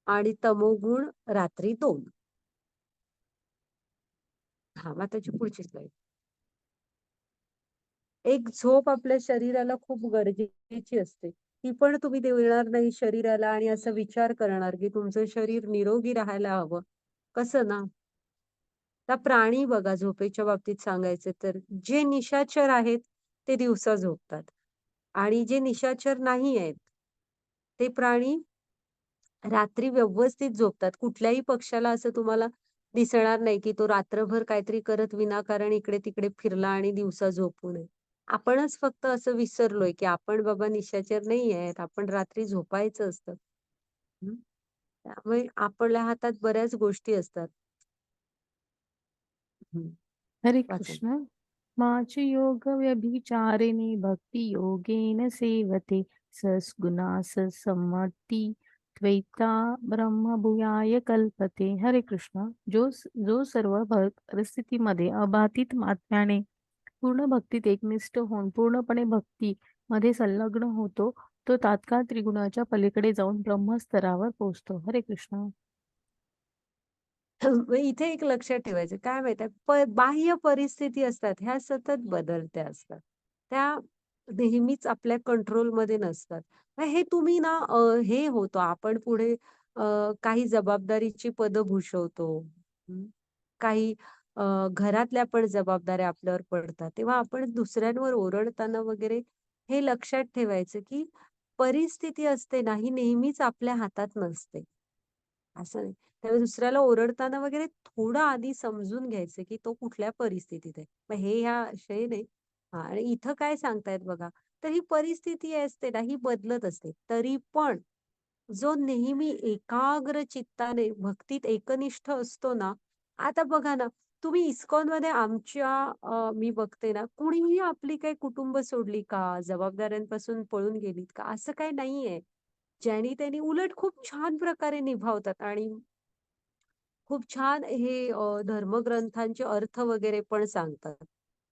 A: आणि तमोगुण रात्री 2. हां, मग त्याची पुढची स्लाईड. एक झोप आपल्या शरीराला खूप गरजेची असते. ती पण तुम्ही देणार नाही शरीराला आणि असा विचार करणार, की तुमचं शरीर निरोगी राहायला हवं. कसं ना? आता प्राणी बघा झोपेच्या बाबतीत सांगायचं तर, जे निशाचर आहेत, ते दिवसा झोपतात आणि जे निशाचर नाही आहेत, ते प्राणी रात्री व्यवस्थित झोपतात. कुठल्याही पक्ष्याला असं तुम्हाला दिसणार नाही, की तो रात्रभर काहीतरी करत विनाकारण इकडे-तिकडे फिरला आणि दिवसा झोपू नये. आपणच फक्त असं विसरलोय, की आपण बाबा निशाचर नाही आहेत. आपण रात्री झोपायचं असतं. हं. त्यामुळे आपल्या हातात बऱ्याच गोष्टी असतात. हं.
B: हरे
A: वाचा.
B: कृष्ण. माच योग व्यभिचारिणी भक्ती योगेन सेवते सद्गुणास सम्मती त्वैता ब्रह्मभूयाय कल्पते. हरे कृष्ण. जो सर्व परिस्थितीमध्ये अबाधित आत्म्याने पूर्ण भक्तीत एकनिष्ठ होऊन पूर्णपणे भक्ती मध्ये संलग्न होतो, तो तात्काळ त्रिगुणाच्या पलीकडे जाऊन ब्रह्मस्तरावर पोहोचतो. हरे कृष्ण.
A: मग इथे एक लक्षात ठेवायचं काय माहिती बाह्य परिस्थिती असतात ह्या सतत बदलत्या असतात. त्या नेहमीच आपल्या कंट्रोलमध्ये नसतात. मग हे तुम्ही ना हे होतो आपण पुढे काही जबाबदारीची पदं भूषवतो. हं. काही घरातल्या पण जबाबदाऱ्या आपल्यावर पडतात. तेव्हा आपण दुसऱ्यांवर ओरडताना वगैरे हे लक्षात ठेवायचं, की परिस्थिती असते ना, ही नेहमीच आपल्या हातात नसते. असं नाही. त्यामुळे दुसऱ्याला ओरडताना वगैरे थोडं आधी समजून घ्यायचं, की तो कुठल्या परिस्थितीत आहे. मग हे ह्या आशय नाही. हां आणि इथं काय सांगतायत बघा, तर ही परिस्थिती असते ना, ही बदलत असते. तरी पण जो नेहमी एकाग्र चित्ताने भक्तीत एकनिष्ठ असतो ना, आता बघा ना, तुम्ही इस्कॉनमध्ये मी बघते ना, कुणीही आपली काही कुटुंब सोडली का? जबाबदाऱ्यांपासून पळून गेलीत का? असं काही नाहीये. ज्यानी त्यांनी उलट खूप छान प्रकारे निभावतात आणि खूप छान हे धर्मग्रंथांचे अर्थ वगैरे पण सांगतात.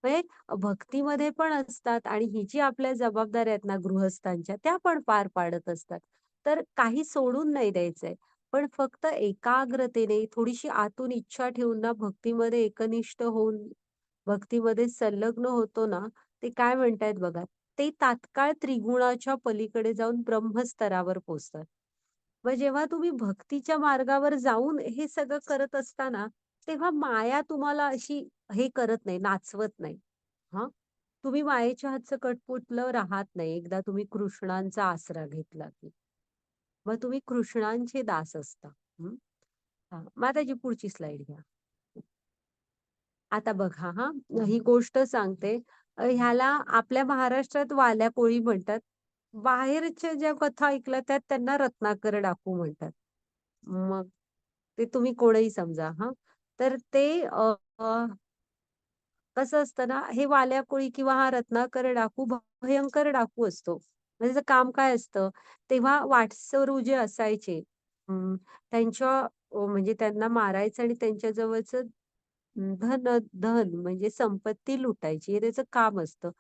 A: म्हणजे भक्तीमध्ये पण असतात आणि ही जी आपल्या जबाबदाऱ्या आहेत ना गृहस्थांच्या, त्या पण पार पाडत असतात. तर काही सोडून नाही द्यायचंय. पण फक्त एकाग्रतेने थोडीशी आतून इच्छा ठेवून ना भक्तीमध्ये एकनिष्ठ होऊन भक्तीमध्ये संलग्न होतो ना, ते काय म्हणतायत बघा, ते तात्काळ त्रिगुणाच्या पलीकडे जाऊन ब्रह्मस्तरावर पोहोचतात. मग जेव्हा तुम्ही भक्तीच्या मार्गावर जाऊन हे सगळं करत असताना, तेव्हा माया तुम्हाला अशी हे करत नाही, नाचवत नाही. हां. तुम्ही मायेच्या हातचं कठपुतळं राहत नाही. एकदा तुम्ही कृष्णांचा आसरा घेतला की. मग तुम्ही कृष्णांचे दास असता. हं. हां. मग आता जी पुढची स्लाईड घ्या. आता बघा हां, ही गोष्ट सांगते. ह्याला आपल्या महाराष्ट्रात वाल्या कोळी म्हणतात. बाहेरच्या ज्या कथा ऐकल्या त्यात त्यांना रत्नाकर डाकू म्हणतात. मग ते तुम्ही कोणीही समजा हां. तर ते कसं असतं ना, हे वाल्या कोळी किंवा हा रत्नाकर डाकू भयंकर डाकू असतो. म्हणजे त्याचं काम काय असतं, तेव्हा वाटसरू जे असायचे त्यांच्या म्हणजे त्यांना मारायचं आणि त्यांच्या जवळचं धन धन म्हणजे संपत्ती लुटायची हे त्याचं काम असतं.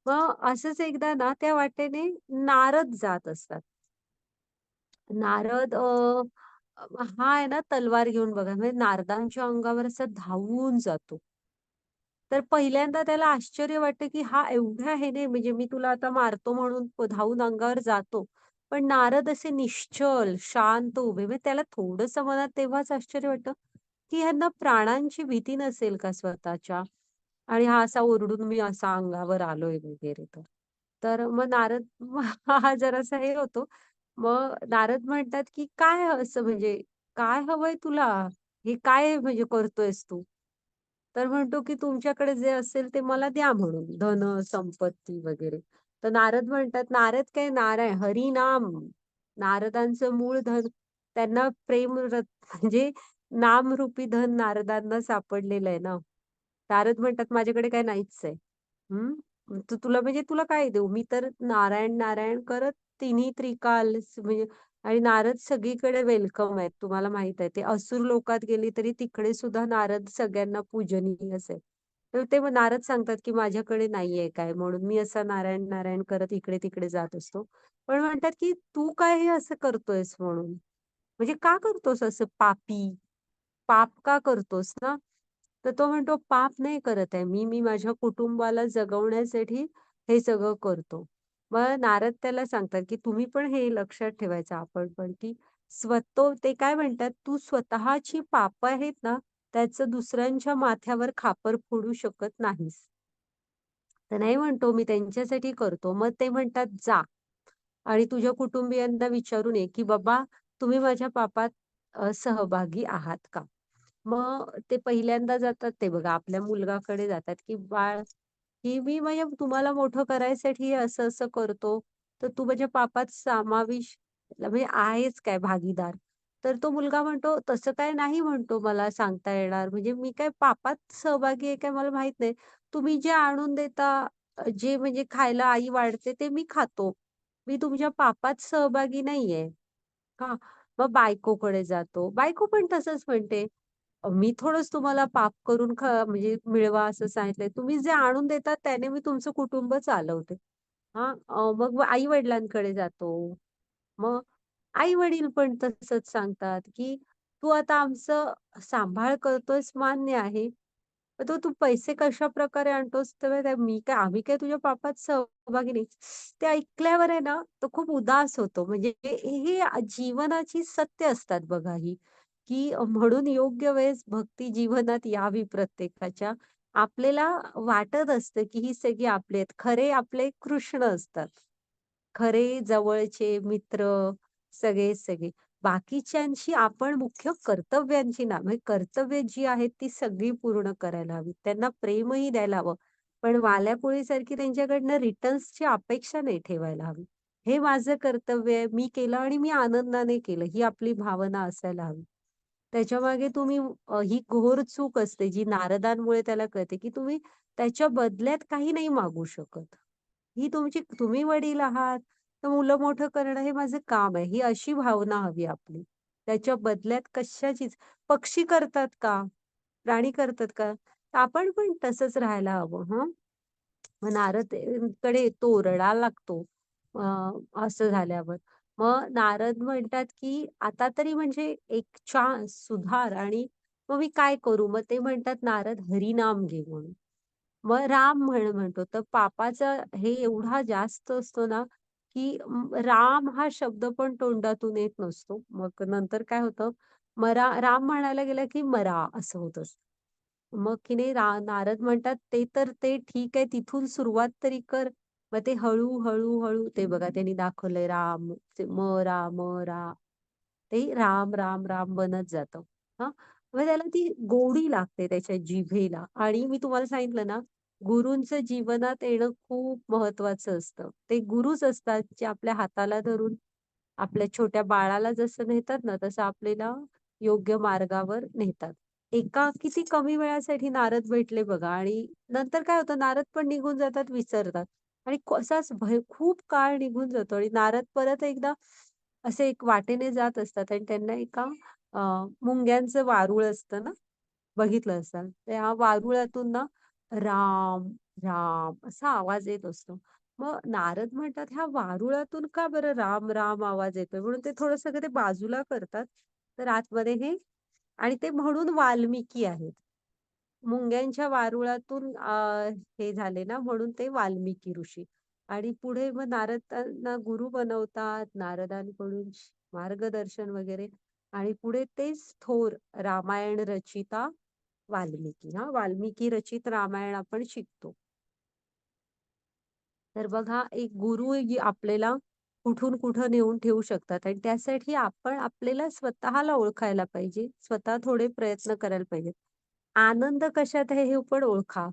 A: मग असंच एकदा ना त्या वाटेने नारद जात असतात. नारद हा आहे ना तलवार घेऊन बघा म्हणजे नारदांच्या अंगावर असा धावून जातो. तर पहिल्यांदा त्याला आश्चर्य वाटतं, की हा एवढ्या ह्याने म्हणजे मी तुला आता मारतो म्हणून धावून अंगावर जातो. पण नारद असे निश्चल, शांत उभे. म्हणजे त्याला थोडंसं मनात तेव्हाच आश्चर्य वाटतं, की ह्यांना प्राणांची भीती नसेल का स्वतःच्या? आणि हा असा ओरडून मी असा अंगावर आलोय वगैरे तर. तर मग नारद हा जरासा हे होतो. मग नारद म्हणतात, की "काय असं म्हणजे काय हवंय तुला? हे काय म्हणजे करतोयस तू?" तर म्हणतो, की "तुमच्याकडे जे असेल ते मला द्या म्हणून, धन, संपत्ती वगैरे." तर नारद म्हणतात, नारद काय नारायण, हरिनाम. नारदांचं मूळ धन त्यांना म्हणजे नामरूपी धन नारदांना सापडलेलं आहे ना. नारद म्हणतात, "माझ्याकडे काही नाहीच आहे." हं. तर तुला म्हणजे तुला काय देऊ? मी तर नारायण, नारायण करत तिन्ही त्रिकाल म्हणजे आणि नारद सगळीकडे वेलकम आहेत. तुम्हाला माहीत आहे. ते असुर लोकात गेली तरी तिकडे सुद्धा नारद सगळ्यांना पूजनीयच आहे. तर ते मग नारद सांगतात, की माझ्याकडे नाहीये काय म्हणून मी असा नारायण, नारायण करत इकडे-तिकडे जात असतो. पण म्हणतात, की "तू काय हे असं करतोयस?" म्हणून. म्हणजे "का करतोस असं पापी?" पाप का करतोस ना? तर तो म्हणतो, "पाप नाही करत आहे मी. मी माझ्या कुटुंबाला जगवण्यासाठी हे सगळं करतो." मग नारद त्याला सांगतात, की "तुम्ही पण हे लक्षात ठेवायचं आपण पण, की ते काय म्हणतात, "तू स्वतःची पापं आहेत ना, त्याचं दुसऱ्यांच्या माथ्यावर खापर फोडू शकत नाहीस." तर नाही म्हणतो, "मी त्यांच्यासाठी करतो." मग ते म्हणतात, "जा." आणि तुझ्या कुटुंबियांना विचारून ये, की "बाबा तुम्ही माझ्या पापात सहभागी आहात का?" मग ते पहिल्यांदा जातात ते बघा आपल्या मुलगाकडे जातात, की "बाळ, की मी म्हणजे तुम्हाला मोठं करायसाठी हे असं-असं करतो, तर तू माझ्या पापात समाविष्ट म्हणजे आहेच काय भागीदार?" तर तो मुलगा म्हणतो, "तसं काय नाही," म्हणतो, "मला सांगता येणार. म्हणजे मी काय पापात सहभागी आहे काय मला माहीत नाही. तुम्ही जे आणून देता, जे म्हणजे खायला आई वाढते ते मी खातो. मी तुमच्या पापात सहभागी नाहीये." हां. मग बायकोकडे जातो. बायको पण तसंच म्हणते, मी थोडंच तुम्हाला पाप करून म्हणजे मिळवा असं सांगितलंय. तुम्ही जे आणून देतात त्याने मी तुमचं कुटुंब चालवते." हां. मग आई-वडिलांकडे जातो. मग आई-वडील पण तसंच सांगतात, की "तू आता आमचं सांभाळ करतोयस मान्य आहे. तर तो तू पैसे कशाप्रकारे आणतोस तर मी काय आम्ही काय तुझ्या पापात सहभागी नाही." ते ऐकल्यावर आहे ना, तो खूप उदास होतो. म्हणजे हे जीवनाची सत्य असतात बघा ही, की म्हणून योग्य वेळेस भक्ती जीवनात यावी प्रत्येकाच्या. आपल्याला वाटत असतं, की ही सगळी आपली आहेत. खरे आपले कृष्ण असतात. खरे जवळचे मित्र सगळे. बाकीच्यांची आपण मुख्य कर्तव्यांची ना म्हणजे कर्तव्य जी आहेत ती सगळी पूर्ण करायला हवी. त्यांना प्रेमही द्यायला हवं. पण वाल्यापोळीसारखी त्यांच्याकडनं रिटर्न्सची अपेक्षा नाही ठेवायला हवी. हे माझं कर्तव्य आहे, मी केलं आणि मी आनंदाने केलं, ही आपली भावना असायला हवी. त्याच्यामागे तुम्ही ही घोर चूक असते, जी नारदांमुळे त्याला कळते, की तुम्ही त्याच्या बदल्यात काही नाही मागू शकत. ही तुम्ही वडील आहात, तर मुलं मोठं करणं हे माझं काम आहे. ही अशी भावना हवी आपली. त्याच्या बदल्यात कशाचीच पक्षी करतात का? प्राणी करतात का? आपण पण तसंच राहायला हवं हं. मग नारद कडे तो रडायला लागतो. असं झाल्यावर. मग नारद म्हणतात, की "आता तरी म्हणजे एक चान्स सुधार आणि मग मी काय करू?" मग ते म्हणतात नारद, "हरिनाम घे" म्हणून. मग राम म्हणतो. तर पापाचा हे एवढा जास्त असतो ना, की राम हा शब्द पण तोंडातून येत नसतो. मग नंतर काय होतं, राम म्हणायला गेला, की मरा असं होत असतं. मग की नाही नारद म्हणतात, "ते तर ते ठीक आहे, तिथून सुरुवात तरी कर." मग ते हळू ते बघा त्यांनी दाखवलंय राम, ते म रा. ते राम, राम, राम बनत जातं. हां. मग त्याला ती गोडी लागते त्याच्या जिभेला आणि मी तुम्हाला सांगितलं ना, गुरूंचं जीवनात येणं खूप महत्वाचं असतं. ते गुरुच असतात जे आपल्या हाताला धरून आपल्या छोट्या बाळाला जसं नेतात ना, तसं आपल्याला योग्य मार्गावर नेतात. एका किती कमी वेळासाठी नारद भेटले बघा आणि नंतर काय होतं नारद पण निघून जातात, विसरतात आणि असाच खूप काळ निघून जातो आणि नारद परत एकदा असे एक वाटेने जात असतात आणि त्यांना एका अ, मुंग्यांचं वारूळ असतं ना, बघितलं असाल. त्या वारुळातून ना राम, राम असा आवाज येत असतो. मग नारद म्हणतात, "ह्या वारुळातून का बरं राम, राम आवाज येतोय?" म्हणून ते थोडंसं ते बाजूला करतात. तर आतमध्ये हे आणि ते म्हणून वाल्मिकी आहेत. मुंग्यांच्या वारुळातून हे झाले ना म्हणून ते वाल्मिकी ऋषी. आणि पुढे मग नारदांना गुरु बनवतात, नारदांकडून मार्गदर्शन वगैरे आणि पुढे तेच थोर रामायण रचिता वाल्मिकी. हां, वाल्मिकी रचित रामायण आपण शिकतो. तर बघा एक गुरु आपल्याला कुठून कुठं नेऊन ठेवू शकतात आणि त्यासाठी आपण आपल्याला स्वतःला ओळखायला पाहिजे. स्वतः थोडे प्रयत्न करायला पाहिजेत. आनंद कशात आहे हे पण ओळखा.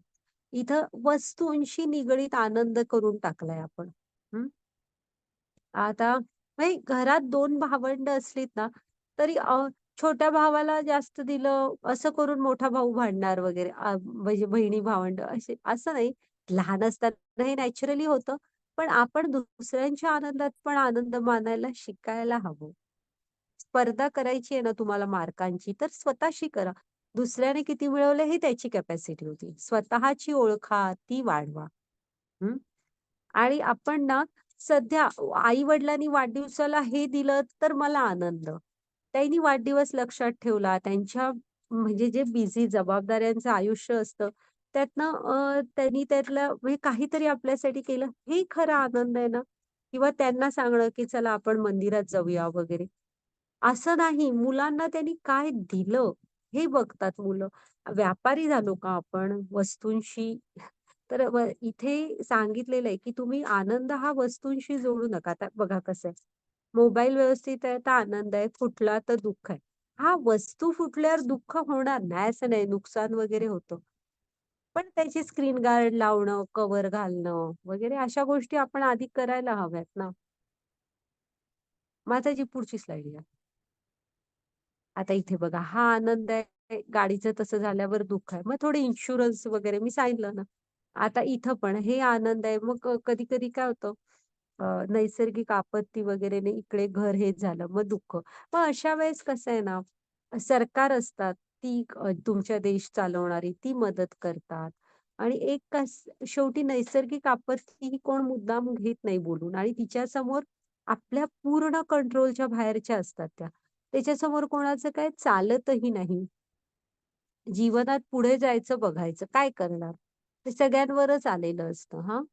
A: इथं वस्तूंशी निगडीत आनंद करून टाकलाय आपण. हं. आता म्हणजे घरात 2 भावंड असलीत ना, तरी छोट्या भावाला जास्त दिलं, असं करून मोठा भाऊ भांडणार वगैरे. म्हणजे बहिणी-भावंड असे असं नाही. लहान असताना हे नॅचरली होतं. पण आपण दुसऱ्यांच्या आनंदात पण आनंद मानायला शिकायला हवं. स्पर्धा करायची आहे ना तुम्हाला मार्कांची, तर स्वतःशी करा. दुसऱ्याने किती मिळवले ही त्याची कॅपॅसिटी होती. स्वतःची ओळखा, ती वाढवा. हं. आणि आपण ना सध्या आई-वडिलांनी वाढदिवसाला हे दिलं तर मला आनंद. त्यांनी वाढदिवस लक्षात ठेवला. त्यांच्या म्हणजे जे बिझी जबाबदाऱ्यांचं आयुष्य असतं, त्यातनं त्यांनी त्यातलं म्हणजे काहीतरी आपल्यासाठी केलं, हे खरा आनंद आहे ना. किंवा त्यांना सांगणं, की चला आपण मंदिरात जाऊया वगैरे. असं नाही, मुलांना त्यांनी काय दिलं हे बघतात मुलं. व्यापारी झालो का आपण वस्तूंशी? तर इथे सांगितलेलं आहे, की तुम्ही आनंद हा वस्तूंशी जोडू नका. आता बघा कसं आहे, मोबाईल व्यवस्थित आहे तर आनंद आहे, फुटला तर दुःख आहे. हां, वस्तू फुटल्यावर दुःख होणार नाही असं नाही, नुकसान वगैरे होतं. पण त्याची स्क्रीन गार्ड लावणं, कव्हर घालणं वगैरे अशा गोष्टी आपण आधी करायला हव्यात ना. मग आता जी पुढची स्लाईड घ्या. आता इथे बघा, हा आनंद आहे, गाडीचं तसं झाल्यावर दुःख आहे. मग थोडे इन्शुरन्स वगैरे मी सांगितलं ना. आता इथं पण हे आनंद आहे. मग कधी-कधी काय होतं नैसर्गिक आपत्ती वगैरेने इकडे घर हेच झालं, मग दुःख. मग अशा वेळेस कसं आहे ना, सरकार असतात, ती तुमच्या देश चालवणारी, ती मदत करतात आणि एक शेवटी नैसर्गिक आपत्ती ही कोण मुद्दाम घेत नाही बोलून आणि तिच्यासमोर आपल्या पूर्ण कंट्रोलच्या बाहेरच्या असतात त्या. त्याच्यासमोर कोणाचं काय चालतही नाही. जीवनात पुढे जायचं बघायचं. काय करणार? ते सगळ्यांवरच आलेलं असतं हां.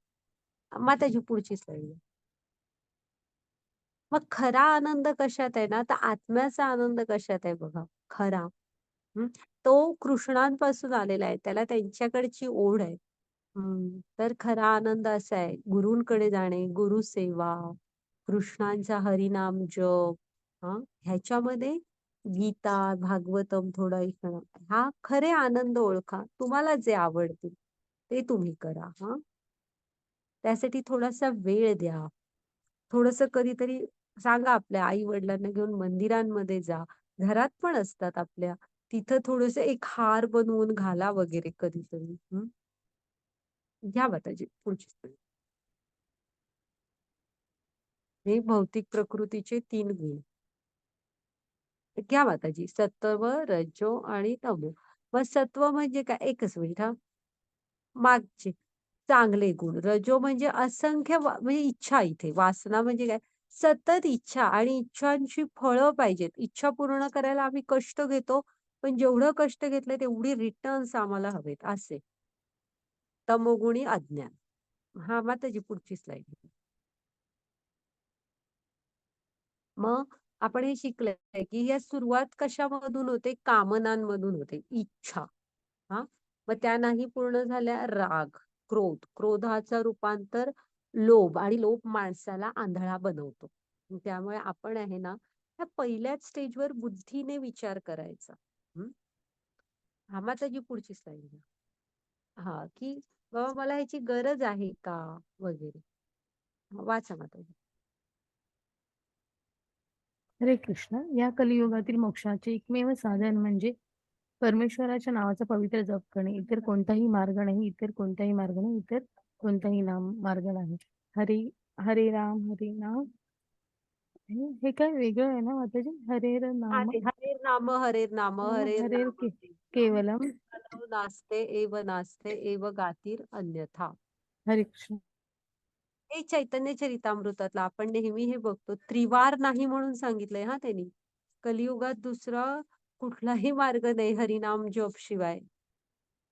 A: मग त्याची पुढची स्लाईड. मग खरा आनंद कशात आहे ना, तर आत्म्याचा आनंद कशात आहे बघा, खरा. हं. तो कृष्णांपासून आलेला आहे. त्याला त्यांच्याकडची ओढ आहे. तर खरा आनंद असा आहे, गुरूंकडे जाणे, गुरुसेवा, कृष्णांचा हरिनाम जप हां, ह्याच्यामध्ये गीता, भागवतम थोडं ऐकणं. हा खरे आनंद ओळखा. तुम्हाला जे आवडतील ते तुम्ही करा हां. त्यासाठी थोडासा वेळ द्या. थोडंसं कधीतरी सांगा आपल्या आई-वडिलांना घेऊन मंदिरांमध्ये जा. घरात पण असतात आपल्या. तिथं थोडंसं एक हार बनवून घाला वगैरे कधीतरी. घ्या माताजी पुढची स्लाईड. हे भौतिक प्रकृतीचे 3 गुण. घ्या माताजी सत्व, रजो आणि तमो. मग सत्व म्हणजे काय? एकच मिनिट हां. मागचे चांगले गुण. रजो म्हणजे असंख्य म्हणजे इच्छा इथे. वासना म्हणजे काय? सतत इच्छा आणि इच्छांची फळं पाहिजेत. इच्छा पूर्ण करायला आम्ही कष्ट घेतो, पण जेवढं कष्ट घेतलं तेवढी रिटर्न्स आम्हाला हवेत असे. तमोगुणी अज्ञान. हां, मग त्याची पुढची स्लाईड. मग आपण हे शिकलोय, की या सुरुवात कशामधून होते? कामनांमधून होते. इच्छा. हां. मग त्या नाही पूर्ण झाल्या राग, क्रोध. क्रोधाचं रूपांतर लोभ आणि लोभ माणसाला आंधळा बनवतो. त्यामुळे आपण आहे ना, त्या पहिल्याच स्टेजवर बुद्धीने विचार करायचा. हं. हां, मग त्याची पुढची स्लाईड घ्या. हा, की बाबा मला ह्याची गरज आहे का वगैरे. वाचा माताजी.
B: हरे कृष्ण. या कलियुगातील मोक्षाचे एकमेव साधन म्हणजे परमेश्वराच्या नावाचा पवित्र जप करणे. इतर कोणताही मार्ग नाही, इतर कोणताही मार्ग नाही, इतर कोणताही मार्ग नाही. हरे हरे राम. हे काय वेगळं आहे ना माताजी? हरे
A: हा,
B: नाम
A: ते हरेर नाम
B: हरे केवलम.
A: नास्ते एव नास्ते एव गातीर अन्यथा.
B: हरे कृष्ण.
A: हे चैतन्य चरितामृतातलं आपण नेहमी हे बघतो, त्रिवार नाही म्हणून सांगितलंय हा त्यांनी. कलियुगात दुसरा कुठलाही मार्ग नाही हरिनाम जप शिवाय.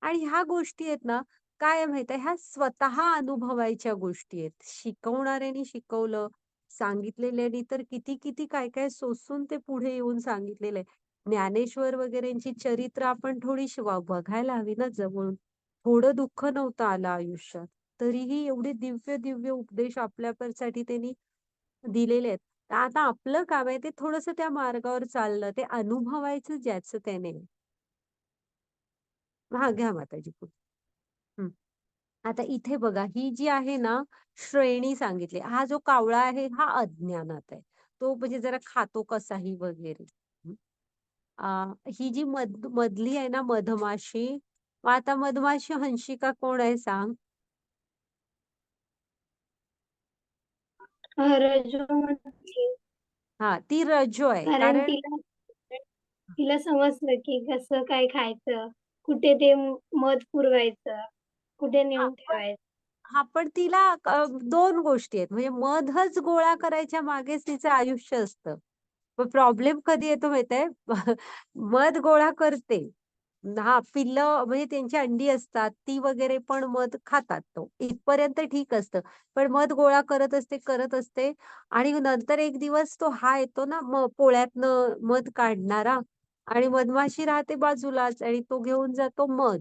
A: आणि ह्या गोष्टी आहेत ना, काय आहे माहित आहे, ह्या स्वतः अनुभवायच्या गोष्टी आहेत. शिकवणाऱ्यांनी शिकवलं, सांगितलेल्यानी तर किती किती काय काय सोसून ते पुढे येऊन सांगितलेलं आहे. ज्ञानेश्वर वगैरेंची चरित्र आपण थोडीशी बघायला हवी ना जवळून. थोडं दुःख नव्हतं आलं आयुष्यात, तरीही एवढे दिव्य दिव्य उपदेश आपल्यासाठी त्यांनी दिलेले आहेत. तर आता आपलं काम आहे ते थोडस त्या मार्गावर चाललं, ते अनुभवायचं ज्याचं त्याने. हा, घ्या माताजी पुढे. हं. आता इथे बघा, ही जी आहे ना श्रेणी सांगितली. हा जो कावळा आहे हा अज्ञानात आहे. तो म्हणजे जरा खातो कसाही वगैरे. हं. ही जी मधली आहे ना मधमाशी, मग आता मधमाशी हंसिका कोण आहे सांग?
C: रजो म्हणते.
A: हा, ती रजो आहे.
C: कारण
A: कारण
C: तिला तिला समजलं की कसं काय खायचं, कुठे ते मध पुरवायचं, कुठे
A: हा
C: नेऊन
A: पण
C: ठेवायचं.
A: हा, पण तिला दोन गोष्टी आहेत. म्हणजे मधच गोळा करायच्या मागेच तिचं आयुष्य असतं. पण प्रॉब्लेम कधी येतो माहितीये? मध गोळा करते. हां, पिल्लं म्हणजे त्यांची अंडी असतात, ती वगैरे पण मध खातात तो. इथपर्यंत ठीक असतं. पण मध गोळा करत असते आणि नंतर एक दिवस तो हा येतो ना पोळ्यातनं मध काढणारा आणि मधमाशी राहते बाजूलाच आणि तो घेऊन जातो मध.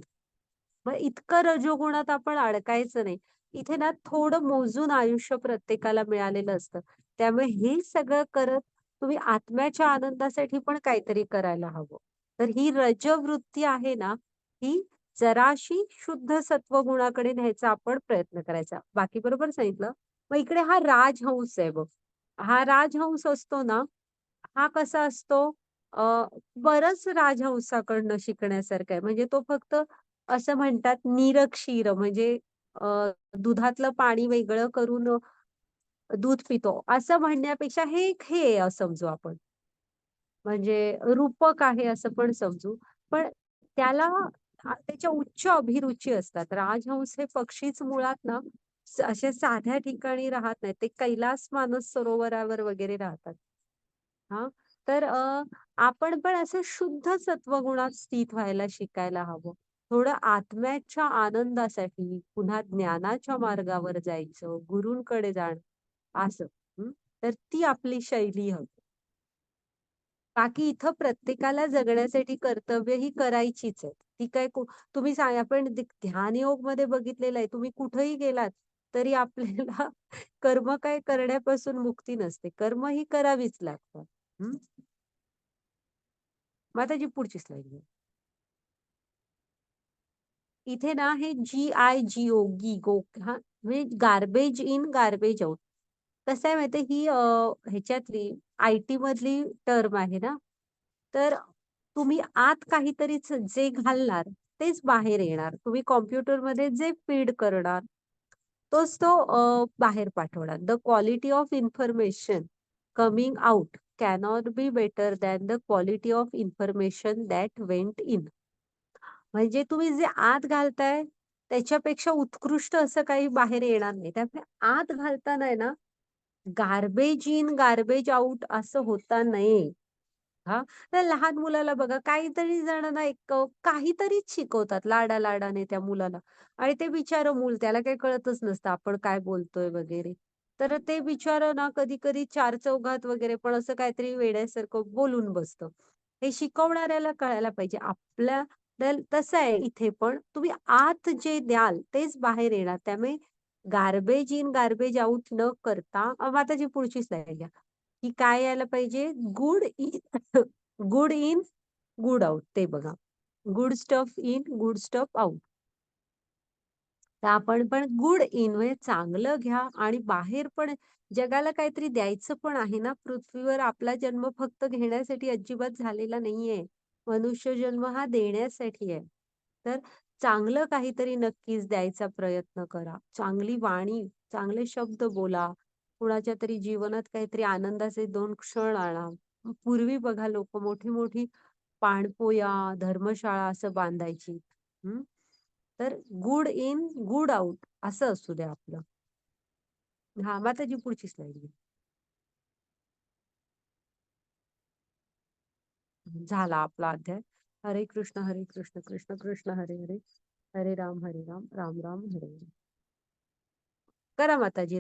A: मग इतकं रजोगुणात आपण अडकायचं नाही. इथे ना थोडं मोजून आयुष्य प्रत्येकाला मिळालेलं असतं. त्यामुळे हे सगळं करत तुम्ही आत्म्याच्या आनंदासाठी पण काहीतरी करायला हवं. तर ही रजवृत्ती आहे ना, ही जराशी शुद्ध सत्वगुणाकडे न्यायचा आपण प्रयत्न करायचा. बाकी बरोबर सांगितलं. मग इकडे हा राजहंस आहे बघ. हा राजहंस असतो ना, हा कसा असतो? अ, बरंच राजहंसाकडनं शिकण्यासारखं आहे. म्हणजे तो फक्त असं म्हणतात निरक्षीर म्हणजे अ, दुधातलं पाणी वेगळं करून दूध पितो, असं म्हणण्यापेक्षा हे एक समजू आपण. म्हणजे रूपक आहे असं पण समजू. पण त्याला त्याच्या उच्च अभिरुची असतात. राजहंस हे पक्षीच मुळात ना अशा साध्या ठिकाणी राहत नाहीत. ते कैलास मानस सरोवरावर वगैरे राहतात. हां, तर आपण पण असं शुद्ध सत्वगुणात स्थित व्हायला शिकायला हवं. थोडं आत्म्याच्या आनंदासाठी पुन्हा ज्ञानाच्या मार्गावर जायचं, गुरूंकडे जाणं असं. हं. तर ती आपली शैली हवी. बाकी इथं प्रत्येकाला जगण्यासाठी कर्तव्य ही करायचीच आहेत. ती काय तुम्ही आपण ध्यान योगमध्ये बघितलेलं आहे. तुम्ही कुठेही गेलात तरी आपल्याला कर्म काय करण्यापासून मुक्ती नसते. कर्म ही करावीच लागतात. हं. मग आता जी पुढची स्लाईड घ्या. इथे ना हे GIGO गिगो हां, म्हणजे गार्बेज इन गार्बेज आउट. कसं आहे माहिती ही ह्याच्यातली IT मधली टर्म आहे ना. तर तुम्ही आत काहीतरीच जे घालणार तेच बाहेर येणार. तुम्ही कॉम्प्युटरमध्ये जे फीड करणार तोच तो बाहेर पाठवणार. The quality of information coming out cannot be better than the quality of information that went in. म्हणजे तुम्ही जे आत घालताय त्याच्यापेक्षा उत्कृष्ट असं काही बाहेर येणार नाही. त्यामुळे आत घालताना आहे ना, गार्बेज इन, गार्बेज आउट असं होता नये. हां, तर लहान मुलाला बघा काहीतरी जण ना एक काहीतरीच शिकवतात लाडालाडाने त्या मुलाला आणि ते बिचारं मूल त्याला काही कळतच नसतं आपण काय बोलतोय वगैरे. तर ते बिचारं ना कधी-कधी चारचौघात वगैरे पण असं काहीतरी वेड्यासारखं बोलून बसतं. हे शिकवणाऱ्याला कळायला पाहिजे. तसं आहे इथे पण तुम्ही आत जे द्याल तेच बाहेर येणार. त्यामुळे गार्बेज इन, गार्बेज आउट न करता आता जी पुढची स्लाईड घ्या. की काय यायला पाहिजे? Good in good in, good out ते बघा. Good stuff in, good stuff out. तर आपण पण गुड इन म्हणजे चांगलं घ्या आणि बाहेर पण जगाला काहीतरी द्यायचं पण आहे ना. पृथ्वीवर आपला जन्म फक्त घेण्यासाठी अजिबात झालेला नाहीये. मनुष्य जन्म हा देण्यासाठी आहे. तर चांगलं काहीतरी नक्कीच द्यायचा प्रयत्न करा. चांगली वाणी, चांगले शब्द बोला. कुणाच्या तरी जीवनात काहीतरी आनंदाचे 2 क्षण आणा. पूर्वी बघा लोकं मोठी-मोठी पाणपोया, धर्मशाळा असं बांधायची. हं. तर गुड इन, गुड आउट असं असू द्या आपलं. हां, माताजी पुढची स्लाईड घ्या. झाला आपला अध्याय. हरे कृष्ण, हरे कृष्ण, कृष्ण कृष्ण हरे हरे, हरे राम, राम राम, हरे हरे. करा माताजी.